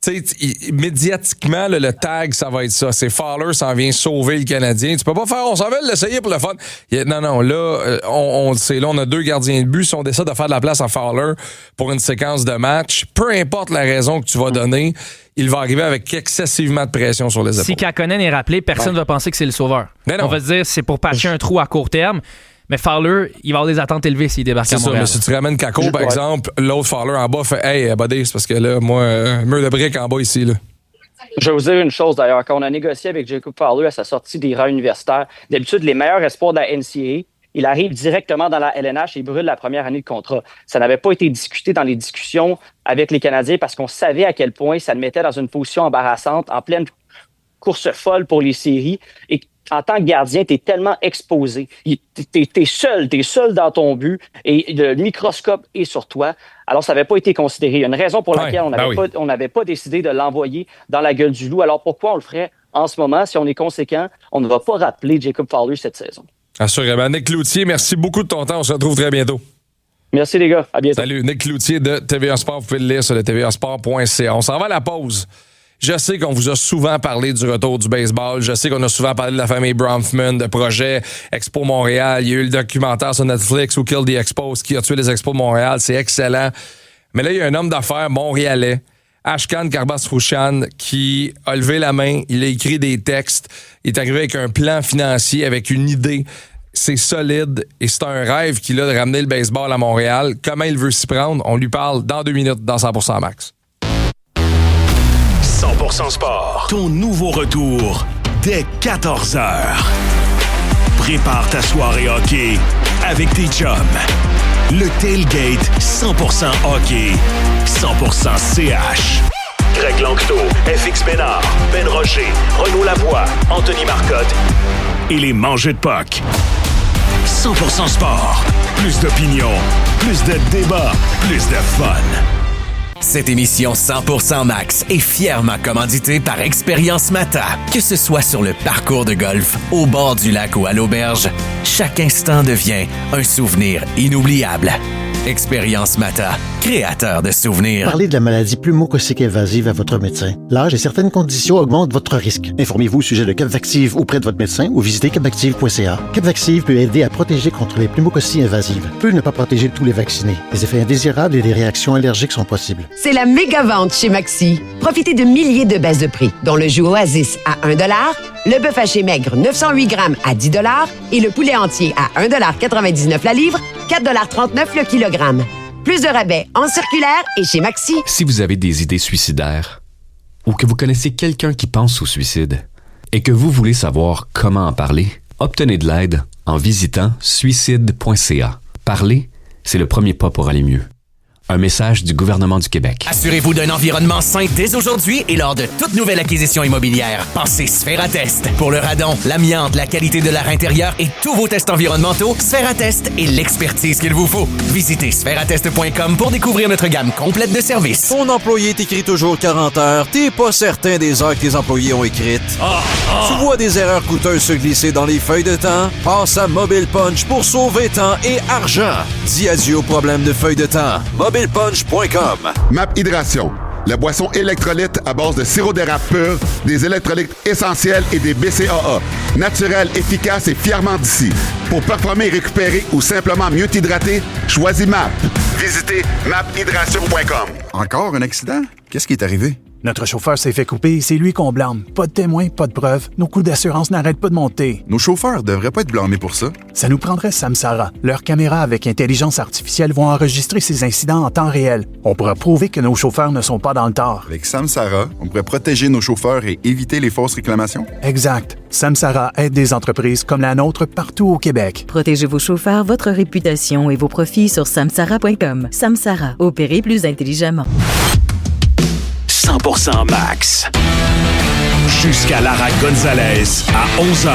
Tu sais, médiatiquement, le tag, ça va être ça. C'est Fowler s'en vient sauver le Canadien. Tu peux pas faire, on s'en va l'essayer pour le fun. Non, là, on sait, là, on a 2 gardiens de but. Si on décide de faire de la place à Fowler pour une séquence de match, peu importe la raison que tu vas donner, il va arriver avec excessivement de pression sur les épaules. Si Kähkönen est rappelé, personne ne va penser que c'est le sauveur. On va se dire, c'est pour patcher un trou à court terme. Mais Fowler, il va avoir des attentes élevées s'il débarque à Montréal. C'est ça, mais si tu ramènes Kako, par exemple, l'autre Fowler en bas fait « Hey, buddy, c'est parce que là, moi, mur de briques en bas ici. » là. Je vais vous dire une chose d'ailleurs. Quand on a négocié avec Jacob Fowler à sa sortie des rangs universitaires, d'habitude, les meilleurs espoirs de la NCAA, il arrive directement dans la LNH et brûle la première année de contrat. Ça n'avait pas été discuté dans les discussions avec les Canadiens parce qu'on savait à quel point ça le mettait dans une position embarrassante, en pleine course folle pour les séries. Et en tant que gardien, tu es tellement exposé. T'es seul dans ton but et le microscope est sur toi. Alors, ça n'avait pas été considéré. Il y a une raison pour laquelle on n'avait pas décidé de l'envoyer dans la gueule du loup. Alors, pourquoi on le ferait en ce moment? Si on est conséquent, on ne va pas rappeler Jacob Fowler cette saison. Assurément. Nick Cloutier, merci beaucoup de ton temps. On se retrouve très bientôt. Merci les gars. À bientôt. Salut. Nick Cloutier de TVA Sport. Vous pouvez le lire sur le tvasport.ca. On s'en va à la pause. Je sais qu'on vous a souvent parlé du retour du baseball. Je sais qu'on a souvent parlé de la famille Bronfman, de projet Expo Montréal. Il y a eu le documentaire sur Netflix Who Killed the Expos, qui a tué les Expos de Montréal. C'est excellent. Mais là, il y a un homme d'affaires montréalais, Ashkan Karbas-Fouchan, qui a levé la main. Il a écrit des textes. Il est arrivé avec un plan financier, avec une idée. C'est solide et c'est un rêve qu'il a de ramener le baseball à Montréal. Comment il veut s'y prendre? On lui parle dans 2 minutes dans 100% Max. 100% Sport. Ton nouveau retour dès 14h. Prépare ta soirée hockey avec tes chums. Le tailgate 100% hockey, 100% CH. Greg Lanctot, FX Bénard, Ben Rocher, Renaud Lavoie, Anthony Marcotte et les mangeux de puck. 100% Sport. Plus d'opinion, plus de débats, plus de fun. Cette émission 100% Max est fièrement commanditée par Expérience Mata. Que ce soit sur le parcours de golf, au bord du lac ou à l'auberge, chaque instant devient un souvenir inoubliable. Expérience Mata, créateur de souvenirs. Parlez de la maladie pneumococcique invasive à votre médecin. L'âge et certaines conditions augmentent votre risque. Informez-vous au sujet de Capvaxive auprès de votre médecin ou visitez capvaxive.ca. Capvaxive peut aider à protéger contre les pneumococcies invasives. Peut ne pas protéger tous les vaccinés. Des effets indésirables et des réactions allergiques sont possibles. C'est la méga vente chez Maxi. Profitez de milliers de baisses de prix, dont le jus Oasis à 1 $, le bœuf haché maigre 908 grammes à 10 $ et le poulet entier à 1,99 $ la livre, 4,39 $ le kilogramme. Plus de rabais en circulaire et chez Maxi. Si vous avez des idées suicidaires ou que vous connaissez quelqu'un qui pense au suicide et que vous voulez savoir comment en parler, obtenez de l'aide en visitant suicide.ca. Parler, c'est le premier pas pour aller mieux. Un message du gouvernement du Québec. Assurez-vous d'un environnement sain dès aujourd'hui et lors de toute nouvelle acquisition immobilière. Pensez Sphératest. Pour le radon, l'amiante, la qualité de l'air intérieur et tous vos tests environnementaux, Sphératest est l'expertise qu'il vous faut. Visitez sphératest.com pour découvrir notre gamme complète de services. Ton employé t'écrit toujours 40 heures, t'es pas certain des heures que tes employés ont écrites. Tu vois des erreurs coûteuses se glisser dans les feuilles de temps? Passe à Mobile Punch pour sauver temps et argent. Dis adieu aux problèmes de feuilles de temps. MobilePunch.com. MAP Hydration, la boisson électrolyte à base de sirop d'érable pur, des électrolytes essentiels et des BCAA. Naturel, efficace et fièrement d'ici. Pour performer et récupérer ou simplement mieux t'hydrater, choisis MAP. Visitez maphydration.com. Encore un accident? Qu'est-ce qui est arrivé? Notre chauffeur s'est fait couper, c'est lui qu'on blâme. Pas de témoins, pas de preuves. Nos coûts d'assurance n'arrêtent pas de monter. Nos chauffeurs devraient pas être blâmés pour ça. Ça nous prendrait Samsara. Leurs caméras avec intelligence artificielle vont enregistrer ces incidents en temps réel. On pourra prouver que nos chauffeurs ne sont pas dans le tort. Avec Samsara, on pourrait protéger nos chauffeurs et éviter les fausses réclamations. Exact. Samsara aide des entreprises comme la nôtre partout au Québec. Protégez vos chauffeurs, votre réputation et vos profits sur samsara.com. Samsara, opérez plus intelligemment. 100% Max. Jusqu'à Lara Gonzalez à 11h.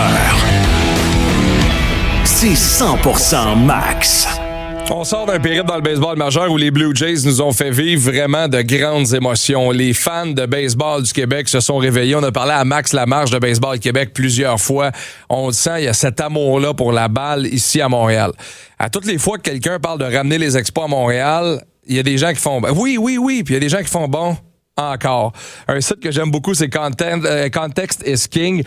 C'est 100% Max. On sort d'un périple dans le baseball majeur où les Blue Jays nous ont fait vivre vraiment de grandes émotions. Les fans de baseball du Québec se sont réveillés. On a parlé à Max Lamarche de Baseball Québec plusieurs fois. On le sent, il y a cet amour-là pour la balle ici à Montréal. À toutes les fois que quelqu'un parle de ramener les Expos à Montréal, il y a des gens qui font oui, puis il y a des gens qui font bon. Encore. Un site que j'aime beaucoup, c'est Context is King,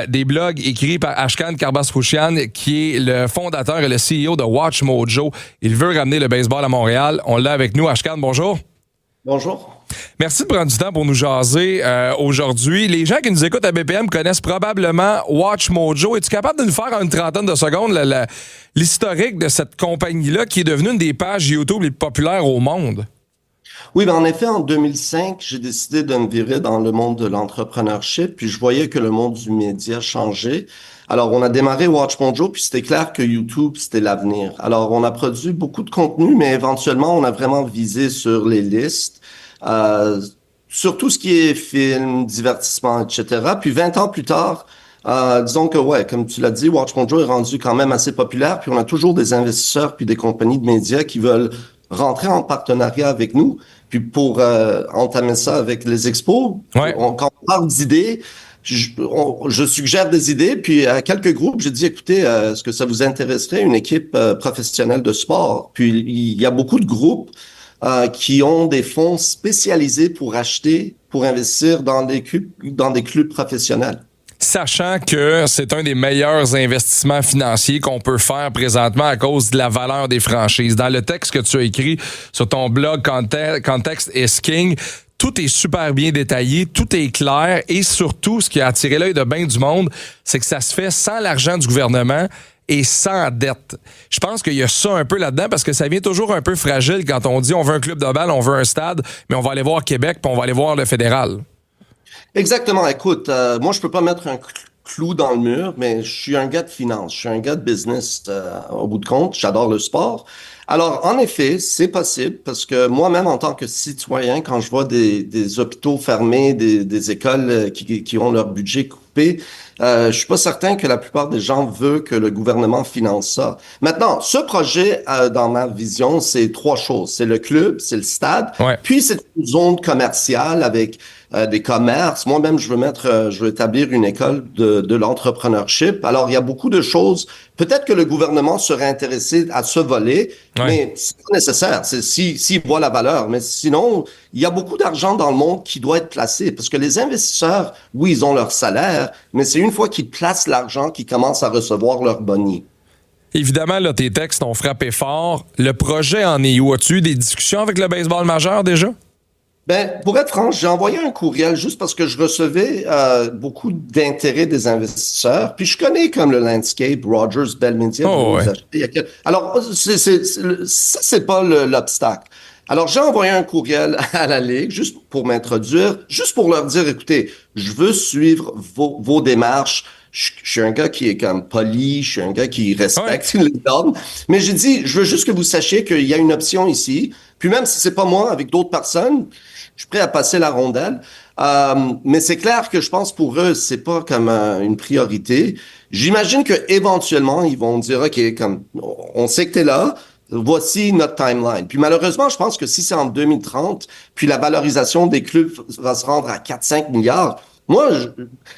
des blogs écrits par Ashkan Karbasrouchian, qui est le fondateur et le CEO de Watch Mojo. Il veut ramener le baseball à Montréal. On l'a avec nous. Ashkan, bonjour. Bonjour. Merci de prendre du temps pour nous jaser aujourd'hui. Les gens qui nous écoutent à BPM connaissent probablement Watch Mojo. Es-tu capable de nous faire en une trentaine de secondes l'historique de cette compagnie-là qui est devenue une des pages YouTube les plus populaires au monde? Oui, ben en effet, en 2005, j'ai décidé de me virer dans le monde de l'entrepreneurship, puis je voyais que le monde du média changeait. Alors, on a démarré Watch Mojo, puis c'était clair que YouTube, c'était l'avenir. Alors, on a produit beaucoup de contenu, mais éventuellement, on a vraiment visé sur les listes, sur tout ce qui est film, divertissement, etc. Puis 20 ans plus tard, disons que, ouais, comme tu l'as dit, Watch Mojo est rendu quand même assez populaire, puis on a toujours des investisseurs puis des compagnies de médias qui veulent rentrer en partenariat avec nous. Puis pour entamer ça avec les expos, quand on parle d'idées, je suggère des idées. Puis à quelques groupes, j'ai dit, écoutez, est-ce que ça vous intéresserait une équipe professionnelle de sport? Puis il y a beaucoup de groupes qui ont des fonds spécialisés pour acheter, pour investir dans des clubs professionnels. Sachant que c'est un des meilleurs investissements financiers qu'on peut faire présentement à cause de la valeur des franchises. Dans le texte que tu as écrit sur ton blog Context is King, tout est super bien détaillé, tout est clair et surtout, ce qui a attiré l'œil de bien du monde, c'est que ça se fait sans l'argent du gouvernement et sans dette. Je pense qu'il y a ça un peu là-dedans parce que ça vient toujours un peu fragile quand on dit on veut un club de balle, on veut un stade, mais on va aller voir Québec puis on va aller voir le fédéral. Exactement. Écoute, moi, je peux pas mettre un clou dans le mur, mais je suis un gars de finance, je suis un gars de business au bout de compte. J'adore le sport. Alors, en effet, c'est possible parce que moi-même, en tant que citoyen, quand je vois des hôpitaux fermés, des écoles qui ont leur budget coupé, Je suis pas certain que la plupart des gens veulent que le gouvernement finance ça. Maintenant, ce projet, dans ma vision, c'est 3 choses. C'est le club, c'est le stade, puis c'est une zone commerciale avec des commerces. Moi-même, je veux établir une école de l'entrepreneurship. Alors, il y a beaucoup de choses. Peut-être que le gouvernement serait intéressé à ce volet, mais c'est pas nécessaire. C'est s'il voit la valeur. Mais sinon, il y a beaucoup d'argent dans le monde qui doit être placé. Parce que les investisseurs, oui, ils ont leur salaire, mais c'est une fois qu'ils placent l'argent qu'ils commencent à recevoir leur boni. Évidemment, là, tes textes ont frappé fort. Le projet en est où? As-tu eu des discussions avec le baseball majeur déjà? Ben, pour être franc, j'ai envoyé un courriel juste parce que je recevais beaucoup d'intérêt des investisseurs. Puis je connais comme le landscape, Rogers, Bell Media. Alors, c'est pas l'obstacle. Alors, j'ai envoyé un courriel à la Ligue juste pour m'introduire, juste pour leur dire, écoutez, je veux suivre vos démarches. Je suis un gars qui est comme poli, je suis un gars qui respecte les normes. Mais j'ai dit, je veux juste que vous sachiez qu'il y a une option ici. Puis même si c'est pas moi, avec d'autres personnes, je suis prêt à passer la rondelle. Mais c'est clair que je pense pour eux, c'est pas comme une priorité. J'imagine que éventuellement ils vont dire, OK, comme on sait que t'es là, voici notre timeline. Puis malheureusement, je pense que si c'est en 2030, puis la valorisation des clubs va se rendre à 4-5 milliards, moi,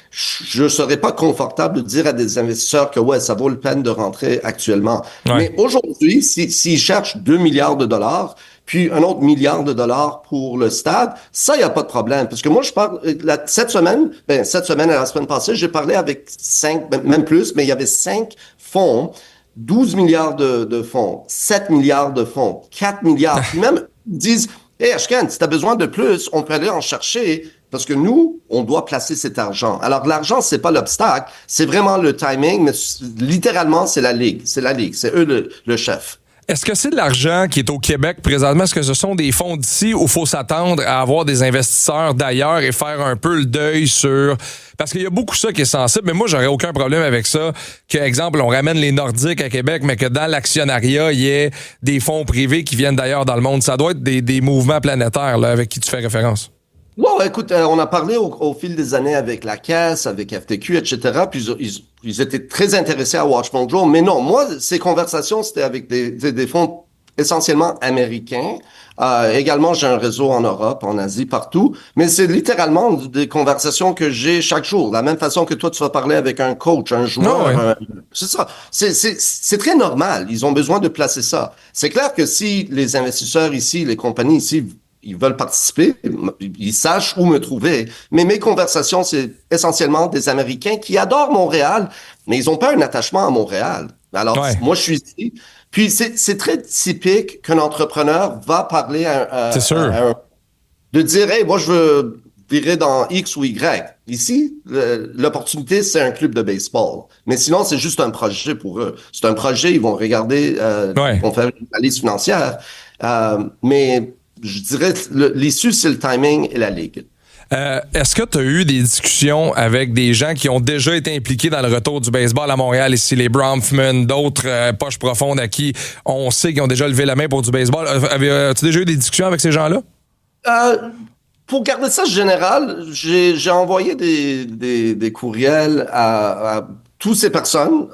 je serais pas confortable de dire à des investisseurs que ça vaut la peine de rentrer actuellement. Mais aujourd'hui, s'ils cherchent 2 milliards de dollars, puis un autre milliard de dollars pour le stade, ça, il n'y a pas de problème. Parce que moi, je parle, cette semaine et la semaine passée, j'ai parlé avec 5, même plus, mais il y avait 5 fonds, 12 milliards de fonds, 7 milliards de fonds, 4 milliards. Puis même, ils disent, hey, Ashkan, si tu as besoin de plus, on peut aller en chercher. Parce que nous, on doit placer cet argent. Alors, l'argent, c'est pas l'obstacle, c'est vraiment le timing, mais littéralement, c'est la Ligue. C'est la Ligue, c'est eux le chef. Est-ce que c'est de l'argent qui est au Québec présentement? Est-ce que ce sont des fonds d'ici ou faut s'attendre à avoir des investisseurs d'ailleurs et faire un peu le deuil sur... Parce qu'il y a beaucoup ça qui est sensible, mais moi, j'aurais aucun problème avec ça. Que, exemple, on ramène les Nordiques à Québec, mais que dans l'actionnariat, il y ait des fonds privés qui viennent d'ailleurs dans le monde. Ça doit être des mouvements planétaires là, avec qui tu fais référence. Bon, écoute, on a parlé au fil des années avec la Caisse, avec FTQ, etc. Puis ils étaient très intéressés à Watch Mojo. Mais non, moi, ces conversations, c'était avec des fonds essentiellement américains. Également, j'ai un réseau en Europe, en Asie, partout. Mais c'est littéralement des conversations que j'ai chaque jour. De la même façon que toi, tu vas parler avec un coach, un joueur. C'est ça. C'est très normal. Ils ont besoin de placer ça. C'est clair que si les investisseurs ici, les compagnies ici, ils veulent participer, ils sachent où me trouver. Mais mes conversations, c'est essentiellement des Américains qui adorent Montréal, mais ils n'ont pas un attachement à Montréal. Alors, moi, je suis ici. Puis, c'est très typique qu'un entrepreneur va parler de dire, hey, moi, je veux virer dans X ou Y. Ici, l'opportunité, c'est un club de baseball. Mais sinon, c'est juste un projet pour eux. C'est un projet, ils vont regarder, ils vont faire une analyse financière. Mais je dirais, l'issue, c'est le timing et la Ligue. Est-ce que tu as eu des discussions avec des gens qui ont déjà été impliqués dans le retour du baseball à Montréal, ici les Bronfman, d'autres poches profondes à qui on sait qu'ils ont déjà levé la main pour du baseball? As-tu déjà eu des discussions avec ces gens-là? Pour garder ça général, j'ai envoyé des courriels à toutes ces personnes.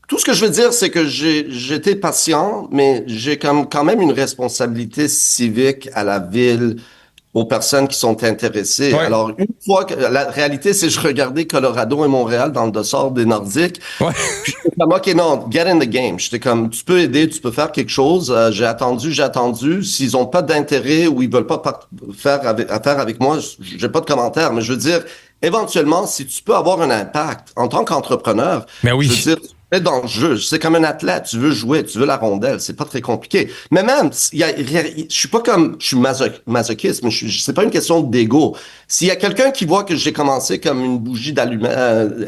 Tout ce que je veux dire, c'est que j'étais patient, mais j'ai quand même une responsabilité civique à la ville, aux personnes qui sont intéressées. Alors, une fois que la réalité, c'est que je regardais Colorado et Montréal dans le dessert des Nordiques. Puis j'étais comme, OK, non, get in the game. J'étais comme, tu peux aider, tu peux faire quelque chose. J'ai attendu. S'ils ont pas d'intérêt ou ils veulent pas faire affaire avec moi, j'ai pas de commentaire. Mais je veux dire, éventuellement, si tu peux avoir un impact en tant qu'entrepreneur, je veux dire, dans le jeu, c'est comme un athlète, tu veux jouer, tu veux la rondelle, c'est pas très compliqué. Mais même, je suis pas comme, je suis masochiste, mais c'est pas une question d'ego. S'il y a quelqu'un qui voit que j'ai commencé comme une bougie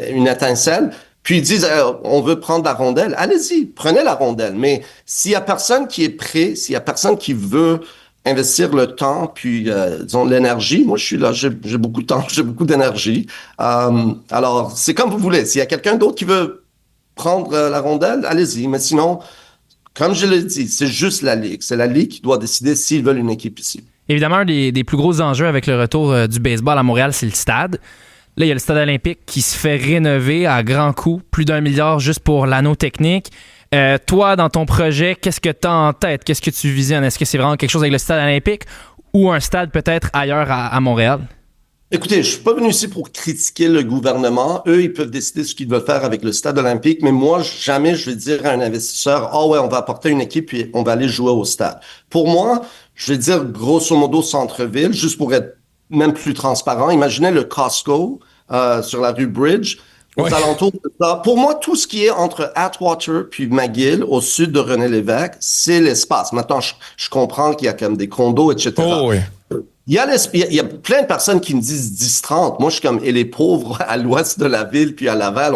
une étincelle, puis ils disent, on veut prendre la rondelle, allez-y, prenez la rondelle. Mais s'il y a personne qui est prêt, s'il y a personne qui veut investir le temps, puis disons l'énergie. Moi, je suis là, j'ai beaucoup de temps, j'ai beaucoup d'énergie. Alors, c'est comme vous voulez. S'il y a quelqu'un d'autre qui veut prendre la rondelle, allez-y. Mais sinon, comme je l'ai dit, c'est juste la Ligue. C'est la Ligue qui doit décider s'ils veulent une équipe ici. Évidemment, un des plus gros enjeux avec le retour du baseball à Montréal, c'est le stade. Là, il y a le stade olympique qui se fait rénover à grands coûts, plus d'1 milliard juste pour l'anneau technique. Toi, dans ton projet, qu'est-ce que tu as en tête? Qu'est-ce que tu visionnes? Est-ce que c'est vraiment quelque chose avec le stade olympique ou un stade peut-être ailleurs à Montréal? Écoutez, je suis pas venu ici pour critiquer le gouvernement. Eux, ils peuvent décider ce qu'ils veulent faire avec le stade olympique, mais moi, jamais je vais dire à un investisseur, « Ah ouais, on va apporter une équipe puis on va aller jouer au stade. » Pour moi, je vais dire grosso modo centre-ville, juste pour être même plus transparent. Imaginez le Costco sur la rue Bridge, aux alentours de ça. Pour moi, tout ce qui est entre Atwater puis McGill, au sud de René-Lévesque, c'est l'espace. Maintenant, je comprends qu'il y a comme des condos, etc. Oh, oui. Il y a plein de personnes qui me disent 10-30. Moi, je suis comme, et les pauvres à l'ouest de la ville puis à Laval,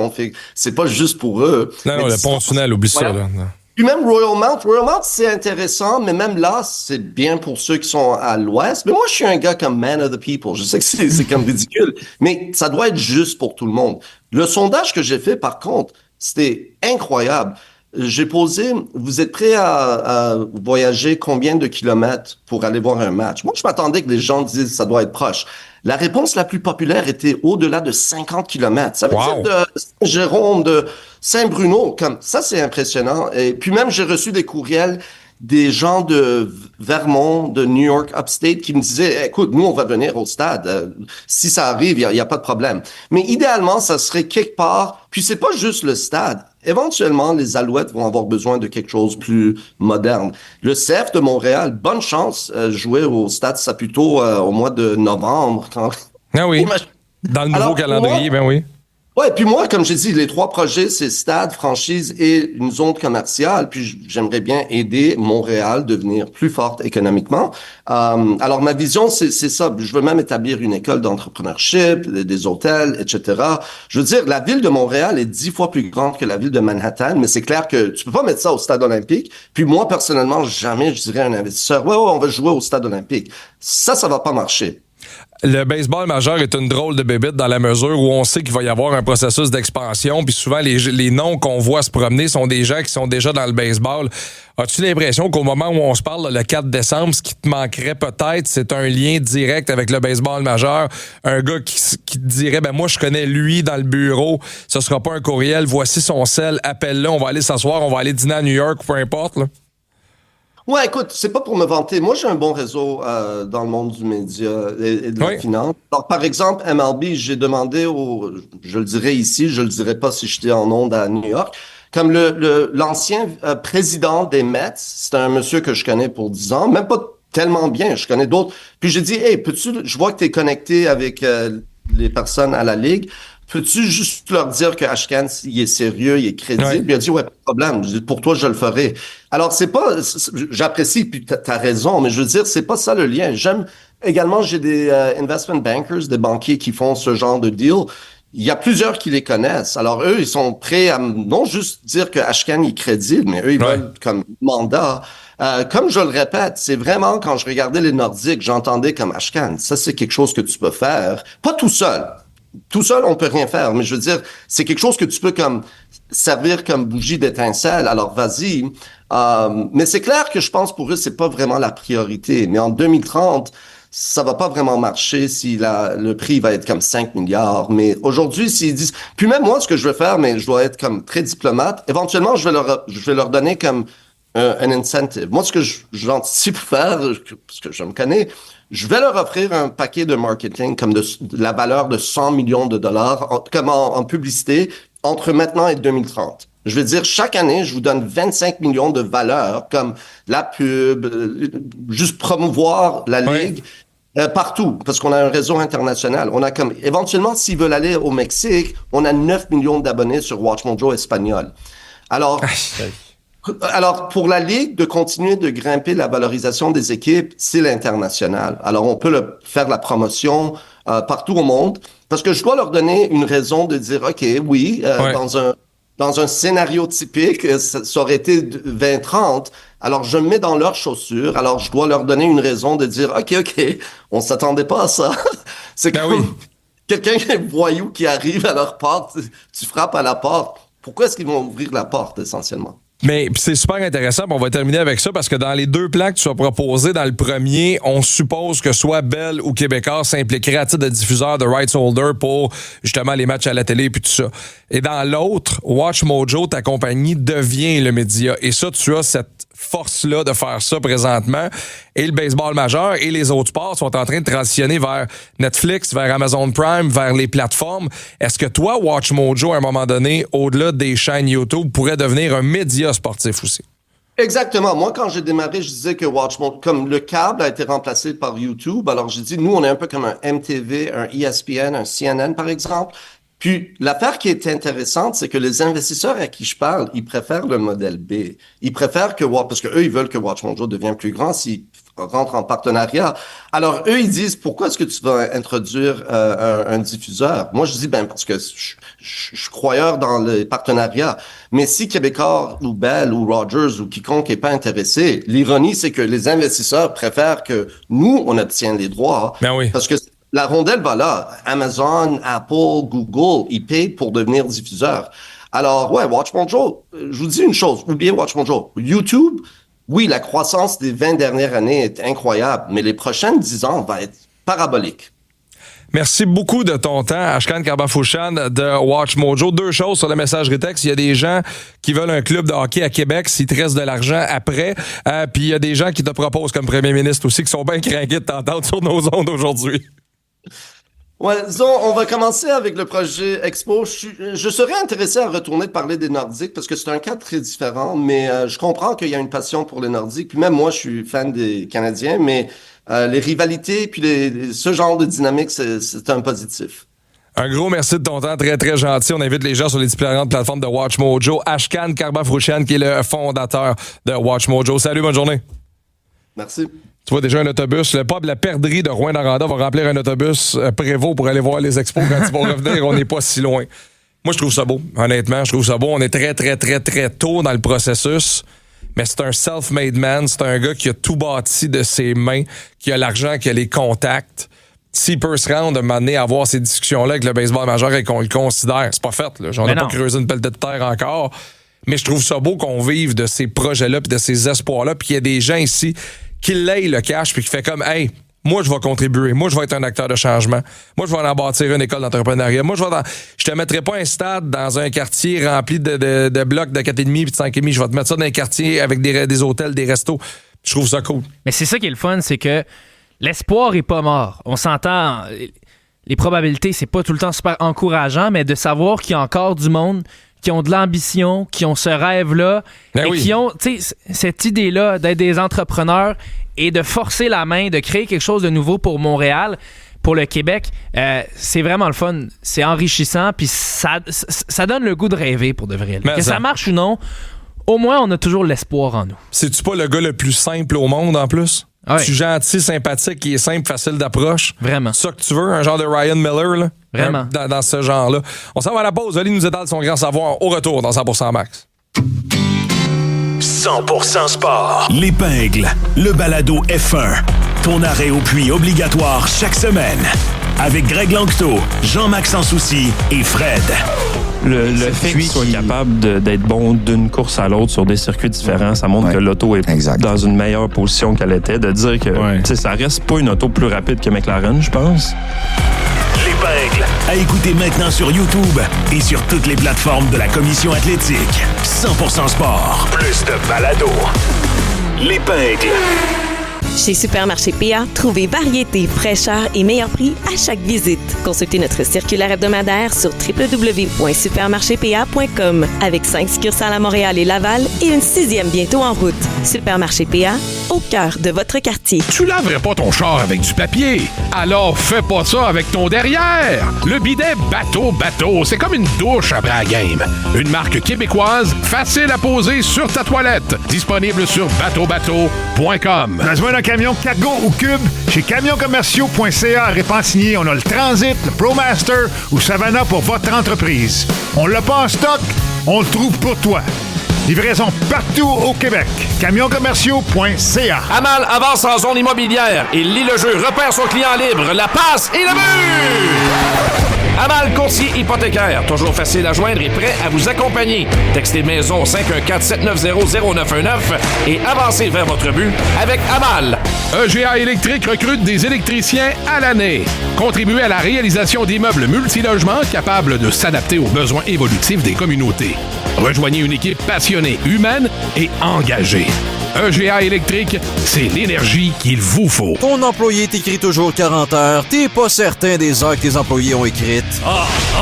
c'est pas juste pour eux. Non, le pont-tunnel, oublie ça, là. Non. Puis même Royal Mount, c'est intéressant, mais même là, c'est bien pour ceux qui sont à l'ouest. Mais moi, je suis un gars comme man of the people. Je sais que c'est comme ridicule, mais ça doit être juste pour tout le monde. Le sondage que j'ai fait, par contre, c'était incroyable. J'ai posé, vous êtes prêt à voyager combien de kilomètres pour aller voir un match? Moi, je m'attendais que les gens disent ça doit être proche. La réponse la plus populaire était au-delà de 50 kilomètres. Ça veut dire de Saint-Jérôme, de Saint-Bruno, comme ça, c'est impressionnant. Et puis même, j'ai reçu des courriels des gens de Vermont, de New York Upstate qui me disaient, écoute, nous, on va venir au stade. Si ça arrive, il y a pas de problème. Mais idéalement, ça serait quelque part, puis c'est pas juste le stade. Éventuellement, les Alouettes vont avoir besoin de quelque chose de plus moderne. Le CF de Montréal, bonne chance, jouer au stade Saputo au mois de novembre. Ah oui, dans le nouveau calendrier, ben oui. Ouais, puis moi, comme j'ai dit, les 3 projets, c'est stade, franchise et une zone commerciale. Puis j'aimerais bien aider Montréal à devenir plus forte économiquement. Alors ma vision, c'est ça. Je veux même établir une école d'entrepreneurship, des hôtels, etc. Je veux dire, la ville de Montréal est 10 fois plus grande que la ville de Manhattan, mais c'est clair que tu peux pas mettre ça au stade olympique. Puis moi, personnellement, jamais je dirais à un investisseur, ouais, on va jouer au stade olympique. Ça va pas marcher. Le baseball majeur est une drôle de bébête dans la mesure où on sait qu'il va y avoir un processus d'expansion, puis souvent les noms qu'on voit se promener sont des gens qui sont déjà dans le baseball. As-tu l'impression qu'au moment où on se parle, le 4 décembre, ce qui te manquerait peut-être, c'est un lien direct avec le baseball majeur? Un gars qui te dirait, ben moi je connais lui dans le bureau, ce sera pas un courriel, voici son cell, appelle-le, on va aller s'asseoir, on va aller dîner à New York, peu importe, là. Ouais, écoute, c'est pas pour me vanter. Moi, j'ai un bon réseau dans le monde du média et de la finance. Alors, par exemple, MLB, j'ai demandé je le dirais ici, je le dirais pas si j'étais en ondes à New York, comme l'ancien président des Mets, c'est un monsieur que je connais pour 10 ans, même pas tellement bien, je connais d'autres. Puis j'ai dit, hey, je vois que t'es connecté avec les personnes à la Ligue. Peux-tu juste leur dire que Ashkan, il est sérieux, il est crédible? Il a dit, ouais, pas de problème. Je dis, pour toi, je le ferai. Alors, j'apprécie, puis t'as raison, mais je veux dire, c'est pas ça le lien. Également, j'ai des investment bankers, des banquiers qui font ce genre de deal. Il y a plusieurs qui les connaissent. Alors, eux, ils sont prêts à non juste dire que Ashkan est crédible, mais eux, ils veulent comme mandat. Comme je le répète, c'est vraiment, quand je regardais les Nordiques, j'entendais comme Ashkan. Ça, c'est quelque chose que tu peux faire. Pas tout seul. Tout seul, on peut rien faire, mais je veux dire, c'est quelque chose que tu peux comme servir comme bougie d'étincelle. Alors vas-y. Mais c'est clair que je pense pour eux, c'est pas vraiment la priorité. Mais en 2030, ça va pas vraiment marcher si le prix va être comme 5 milliards. Mais aujourd'hui, s'ils disent, puis même moi, ce que je veux faire, mais je dois être comme très diplomate. Éventuellement, je vais leur donner comme un incentive. Moi, ce que j'anticipe faire, parce que je me connais, je vais leur offrir un paquet de marketing comme de la valeur de 100 millions de dollars comme en publicité entre maintenant et 2030. Je veux dire, chaque année, je vous donne 25 millions de valeur comme la pub, juste promouvoir la Ligue partout, parce qu'on a un réseau international. On a comme, éventuellement, s'ils veulent aller au Mexique, on a 9 millions d'abonnés sur WatchMojo espagnol. Alors, pour la Ligue, de continuer de grimper la valorisation des équipes, c'est l'international. Alors, on peut faire la promotion partout au monde, parce que je dois leur donner une raison de dire, OK, oui, dans un scénario typique, ça aurait été 20-30, alors je me mets dans leurs chaussures, alors je dois leur donner une raison de dire, OK, on s'attendait pas à ça. C'est comme quelqu'un, un voyou qui arrive à leur porte, tu frappes à la porte. Pourquoi est-ce qu'ils vont ouvrir la porte, essentiellement? Mais c'est super intéressant, on va terminer avec ça parce que dans les deux plans que tu as proposés, dans le premier, on suppose que soit Bell ou Québécois s'impliqueraient à titre de diffuseur de rights holder pour justement les matchs à la télé et tout ça. Et dans l'autre, WatchMojo, ta compagnie, devient le média. Et ça, tu as cette force-là de faire ça présentement. Et le baseball majeur et les autres sports sont en train de transitionner vers Netflix, vers Amazon Prime, vers les plateformes. Est-ce que toi, WatchMojo, à un moment donné, au-delà des chaînes YouTube, pourrait devenir un média sportif aussi? Exactement. Moi, quand j'ai démarré, je disais que WatchMojo, comme le câble a été remplacé par YouTube, alors j'ai dit, nous, on est un peu comme un MTV, un ESPN, un CNN, par exemple. Puis, l'affaire qui est intéressante, c'est que les investisseurs à qui je parle, ils préfèrent le modèle B. Ils préfèrent parce que eux, ils veulent que WatchMojo devienne plus grand s'ils rentrent en partenariat. Alors, eux, ils disent, pourquoi est-ce que tu vas introduire un diffuseur? Moi, je dis, parce que je suis croyeur dans les partenariats. Mais si Québécois ou Bell ou Rogers ou quiconque est pas intéressé, l'ironie, c'est que les investisseurs préfèrent que nous, on obtienne les droits. Ben oui. Parce que la rondelle va là. Amazon, Apple, Google, ils payent pour devenir diffuseurs. Alors, ouais, WatchMojo, je vous dis une chose, oubliez WatchMojo. YouTube, oui, la croissance des 20 dernières années est incroyable, mais les prochaines 10 ans va être parabolique. Merci beaucoup de ton temps, Ashkan Karbafouchan de WatchMojo. Deux choses sur le messagerie texte. Il y a des gens qui veulent un club de hockey à Québec s'il te reste de l'argent après. Puis il y a des gens qui te proposent comme premier ministre aussi, qui sont bien craqués de t'entendre sur nos ondes aujourd'hui. Ouais, disons, on va commencer avec le projet Expo. Je serais intéressé à retourner de parler des Nordiques parce que c'est un cas très différent, mais je comprends qu'il y a une passion pour les Nordiques. Puis même moi, je suis fan des Canadiens, mais les rivalités puis ce genre de dynamique, c'est un positif. Un gros merci de ton temps, très, très gentil. On invite les gens sur les différentes plateformes de WatchMojo. Ashkan Karbafouchan, qui est le fondateur de WatchMojo. Salut, bonne journée. Merci. Tu vois déjà un autobus, le pub La Perdrix de Rouyn-Noranda va remplir un autobus Prévost pour aller voir les expos quand ils vont revenir. On n'est pas si loin. Moi, je trouve ça beau. Honnêtement, je trouve ça beau. On est très, très, très, très tôt dans le processus. Mais c'est un self-made man. C'est un gars qui a tout bâti de ses mains, qui a l'argent, qui a les contacts. S'il peut se rendre, m'amener à avoir ces discussions-là avec le baseball majeur et qu'on le considère, c'est pas fait. Là. J'en ai pas creusé une pelletée de terre encore. Mais je trouve ça beau qu'on vive de ces projets-là puis de ces espoirs-là. Puis qu'il y a des gens ici qui l'aient le cash puis qui fait comme, hey, moi, je vais contribuer. Moi, je vais être un acteur de changement. Moi, je vais en bâtir une école d'entrepreneuriat. Moi, je te mettrai pas un stade dans un quartier rempli de blocs de 4,5 puis de 5,5. Je vais te mettre ça dans un quartier avec des hôtels, des restos. Je trouve ça cool. Mais c'est ça qui est le fun, c'est que l'espoir est pas mort. On s'entend, les probabilités, c'est pas tout le temps super encourageant, mais de savoir qu'il y a encore du monde qui ont de l'ambition, qui ont ce rêve-là, qui ont cette idée-là d'être des entrepreneurs et de forcer la main, de créer quelque chose de nouveau pour Montréal, pour le Québec, c'est vraiment le fun. C'est enrichissant, puis ça donne le goût de rêver pour de vrai. Que ça marche ou non, au moins, on a toujours l'espoir en nous. C'est-tu pas le gars le plus simple au monde, en plus? Ouais. Tu es gentil, sympathique, qui est simple, facile d'approche. Vraiment. C'est ça que tu veux, un genre de Ryan Miller, là? Vraiment. Dans ce genre-là. On s'en va à la pause. Oli nous étale son grand savoir au retour dans 100% Max. 100% Sport. L'Épingle, le balado F1. Ton arrêt au puits obligatoire chaque semaine. Avec Greg Lanctot, Jean-Max Sansouci et Fred. Le fait qu'il soit capable d'être bon d'une course à l'autre sur des circuits différents, ça montre que l'auto est dans une meilleure position qu'elle était. De dire que ça reste pas une auto plus rapide que McLaren, je pense. L'Épingle, à écouter maintenant sur YouTube et sur toutes les plateformes de la Commission athlétique. 100% Sport. Plus de balado. L'Épingle. Chez Supermarché PA, trouvez variété, fraîcheur et meilleur prix à chaque visite. Consultez notre circulaire hebdomadaire sur www.supermarchépA.com avec 5 succursales à Montréal et Laval et une 6e bientôt en route. Supermarché PA, au cœur de votre quartier. Tu laverais pas ton char avec du papier? Alors fais pas ça avec ton derrière! Le bidet Bateau, c'est comme une douche après la game. Une marque québécoise, facile à poser sur ta toilette. Disponible sur bateaubateau.com. Un camion cargo ou cube, chez camionscommerciaux.ca à Répentigny, on a le Transit, le ProMaster ou Savannah pour votre entreprise. On l'a pas en stock, on le trouve pour toi. Livraison partout au Québec. Camionscommerciaux.ca. Amal avance en zone immobilière et lit le jeu, repère son client libre, la passe et le but! Amal Courtier Hypothécaire, toujours facile à joindre et prêt à vous accompagner. Textez maison 514-790-0919 et avancez vers votre but avec Amal. EGA Électrique recrute des électriciens à l'année. Contribuez à la réalisation d'immeubles multilogements capables de s'adapter aux besoins évolutifs des communautés. Rejoignez une équipe passionnée, humaine et engagée. EGA Électrique, c'est l'énergie qu'il vous faut. Ton employé t'écrit toujours 40 heures, t'es pas certain des heures que tes employés ont écrites.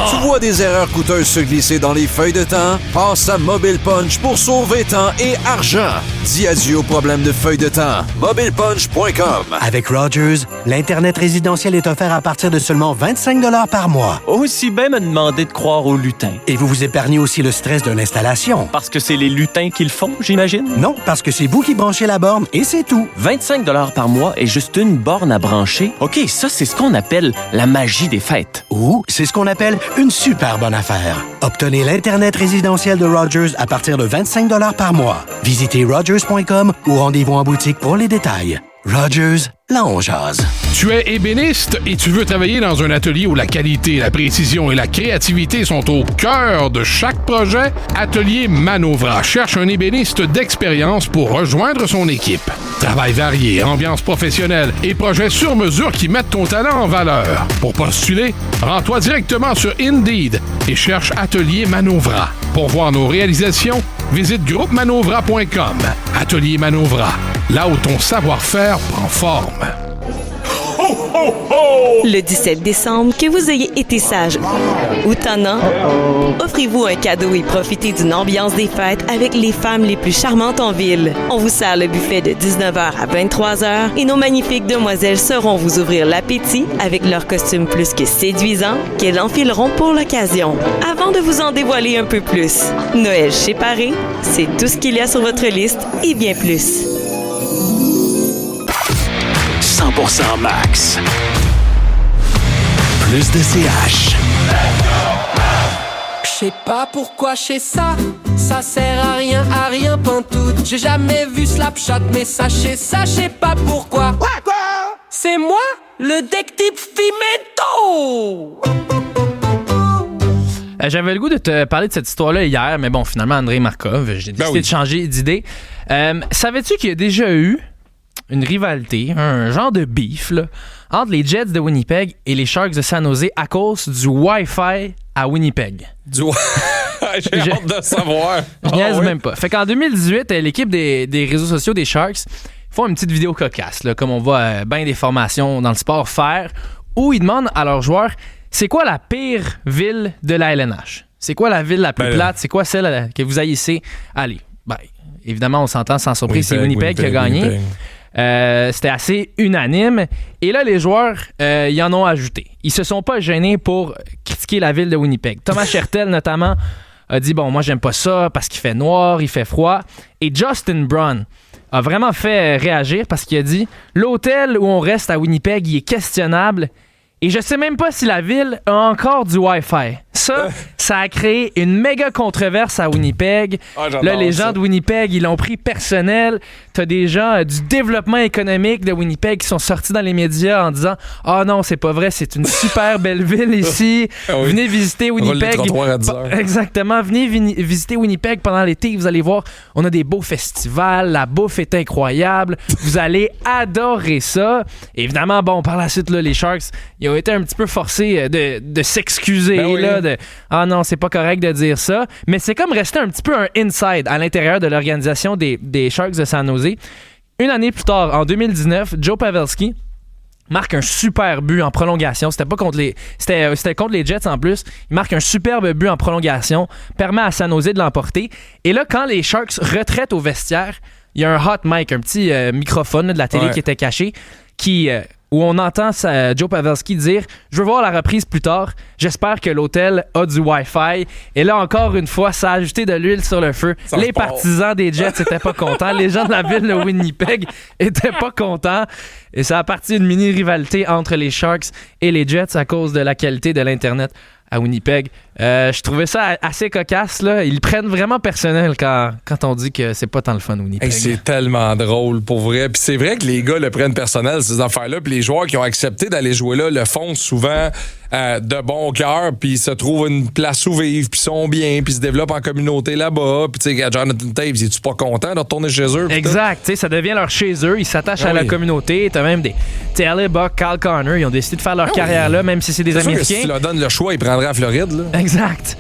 Tu vois des erreurs coûteuses se glisser dans les feuilles de temps? Passe à Mobile Punch pour sauver temps et argent. Dis adieu au problème de feuilles de temps. MobilePunch.com. Avec Rogers, l'Internet résidentiel est offert à partir de seulement 25 $ par mois. Aussi bien me demander de croire aux lutins. Et vous vous épargnez aussi le stress d'une installation. Parce que c'est les lutins qui le font, j'imagine? Non, parce que c'est vous qui branchez la borne et c'est tout. 25 $ par mois et juste une borne à brancher? OK, ça, c'est ce qu'on appelle la magie des fêtes. Ou c'est ce qu'on appelle une super bonne affaire. Obtenez l'Internet résidentiel de Rogers à partir de 25 $ par mois. Visitez rogers.com ou rendez-vous en boutique pour les détails. Rogers, là on jase. Tu es ébéniste et tu veux travailler dans un atelier où la qualité, la précision et la créativité sont au cœur de chaque projet? Atelier Manovra cherche un ébéniste d'expérience pour rejoindre son équipe. Travail varié, ambiance professionnelle et projets sur mesure qui mettent ton talent en valeur. Pour postuler, rends-toi directement sur Indeed et cherche Atelier Manovra. Pour voir nos réalisations, visite groupemanœuvra.com. Atelier Manovra, là où ton savoir-faire prend forme. Le 17 décembre, que vous ayez été sage ou tannant, offrez-vous un cadeau et profitez d'une ambiance des fêtes avec les femmes les plus charmantes en ville. On vous sert le buffet de 19h à 23h et nos magnifiques demoiselles sauront vous ouvrir l'appétit avec leurs costumes plus que séduisants qu'elles enfileront pour l'occasion. Avant de vous en dévoiler un peu plus, Noël chez Paré, c'est tout ce qu'il y a sur votre liste et bien plus. 100% max. Plus de CH. J'sais pas pourquoi j'sais ça, ça sert à rien pantoute. J'ai jamais vu Slapshot, mais sachez pas pourquoi. C'est moi, le détective Fimento! J'avais le goût de te parler de cette histoire-là hier, mais bon, finalement, Andrei Markov, j'ai décidé de changer d'idée. Savais-tu qu'il y a déjà eu une rivalité, un genre de beef là, entre les Jets de Winnipeg et les Sharks de San Jose à cause du Wi-Fi à Winnipeg? J'ai hâte de savoir. Je niaise même pas. Fait qu'en 2018, l'équipe des réseaux sociaux des Sharks font une petite vidéo cocasse, là, comme on voit bien des formations dans le sport faire, où ils demandent à leurs joueurs c'est quoi la pire ville de la LNH? C'est quoi la ville la plus plate? C'est quoi celle que vous haïssez? Allez, évidemment, on s'entend sans surprise, c'est Winnipeg qui a gagné. C'était assez unanime. Et là, les joueurs, y en ont ajouté. Ils se sont pas gênés pour critiquer la ville de Winnipeg. Thomas Chertel, notamment, a dit « Bon, moi, j'aime pas ça parce qu'il fait noir, il fait froid. » Et Justin Brown a vraiment fait réagir parce qu'il a dit « L'hôtel où on reste à Winnipeg, il est questionnable. Et je sais même pas si la ville a encore du Wi-Fi. » Ça a créé une méga controverse à Winnipeg. Là, les gens de Winnipeg, ils l'ont pris personnel. T'as des gens du développement économique de Winnipeg qui sont sortis dans les médias en disant « Ah non, c'est pas vrai, c'est une super belle ville ici. Venez visiter Winnipeg. » Exactement. Venez visiter Winnipeg pendant l'été. Vous allez voir, on a des beaux festivals. La bouffe est incroyable. Vous allez adorer ça. Évidemment, bon, par la suite, là, les Sharks, ils ont été un petit peu forcés de s'excuser. Ah non, c'est pas correct de dire ça. Mais c'est comme rester un petit peu un inside à l'intérieur de l'organisation des Sharks de San Jose. Une année plus tard, en 2019, Joe Pavelski marque un super but en prolongation. C'était contre les Jets en plus. Il marque un superbe but en prolongation, permet à San Jose de l'emporter. Et là, quand les Sharks retraitent au vestiaire, il y a un hot mic, un petit microphone de la télé qui était caché, où on entend Joe Pavelski dire « Je veux voir la reprise plus tard. J'espère que l'hôtel a du Wi-Fi. » Et là, encore une fois, ça a ajouté de l'huile sur le feu. Les partisans des Jets n'étaient pas contents. Les gens de la ville de Winnipeg étaient pas contents. Et ça a parti d'une mini-rivalité entre les Sharks et les Jets à cause de la qualité de l'Internet à Winnipeg. Je trouvais ça assez cocasse, là. Ils le prennent vraiment personnel quand on dit que c'est pas tant le fun Winnipeg. Hey, c'est tellement drôle, pour vrai. Puis c'est vrai que les gars le prennent personnel, ces affaires-là. Puis les joueurs qui ont accepté d'aller jouer là le font souvent de bon cœur. Puis ils se trouvent une place où vivre, puis sont bien, puis se développent en communauté là-bas. Puis tu sais, Jonathan Toews, es-tu pas content de retourner chez eux? Exact. Tu sais, ça devient leur chez eux. Ils s'attachent à la communauté. T'as même des... Tu sais, Alec Buck, Kyle Connor, ils ont décidé de faire leur carrière là, même si c'est des Américains. Si tu leur donnes le choix, ils prendraient à Floride, là. Exact.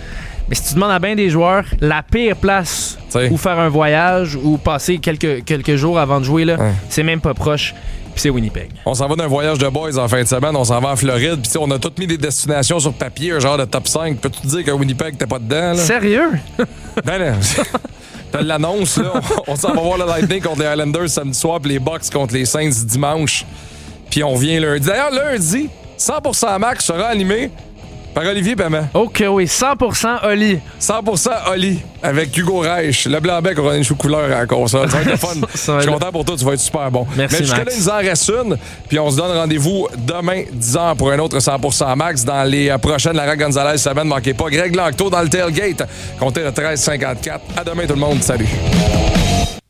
Mais si tu demandes à bien des joueurs, la pire place où faire un voyage ou passer quelques jours avant de jouer, là, c'est même pas proche. Puis c'est Winnipeg. On s'en va d'un voyage de boys en fin de semaine, on s'en va en Floride. Puis on a tous mis des destinations sur papier, un genre de top 5. Peux-tu te dire que Winnipeg, t'es pas dedans? Là? Sérieux? Ben non. T'as l'annonce, là. On s'en va voir le Lightning contre les Islanders samedi soir, puis les Bucks contre les Saints dimanche. Puis on vient lundi. D'ailleurs, lundi, 100% Max sera animé par Olivier Paiement. OK, oui, 100% Oli. 100% Oli, avec Hugo Reich. Le blanc-bec aura une chou couleur à la console. Ça va être fun. Je suis content pour toi, tu vas être super bon. Merci, mais jusque-là, il nous en reste une. Puis on se donne rendez-vous demain, 10h, pour un autre 100% Max dans les prochaines Lara Gonzalez semaine. Manquez pas. Greg Lanctot dans le tailgate. Comptez le 13,54. À demain, tout le monde. Salut.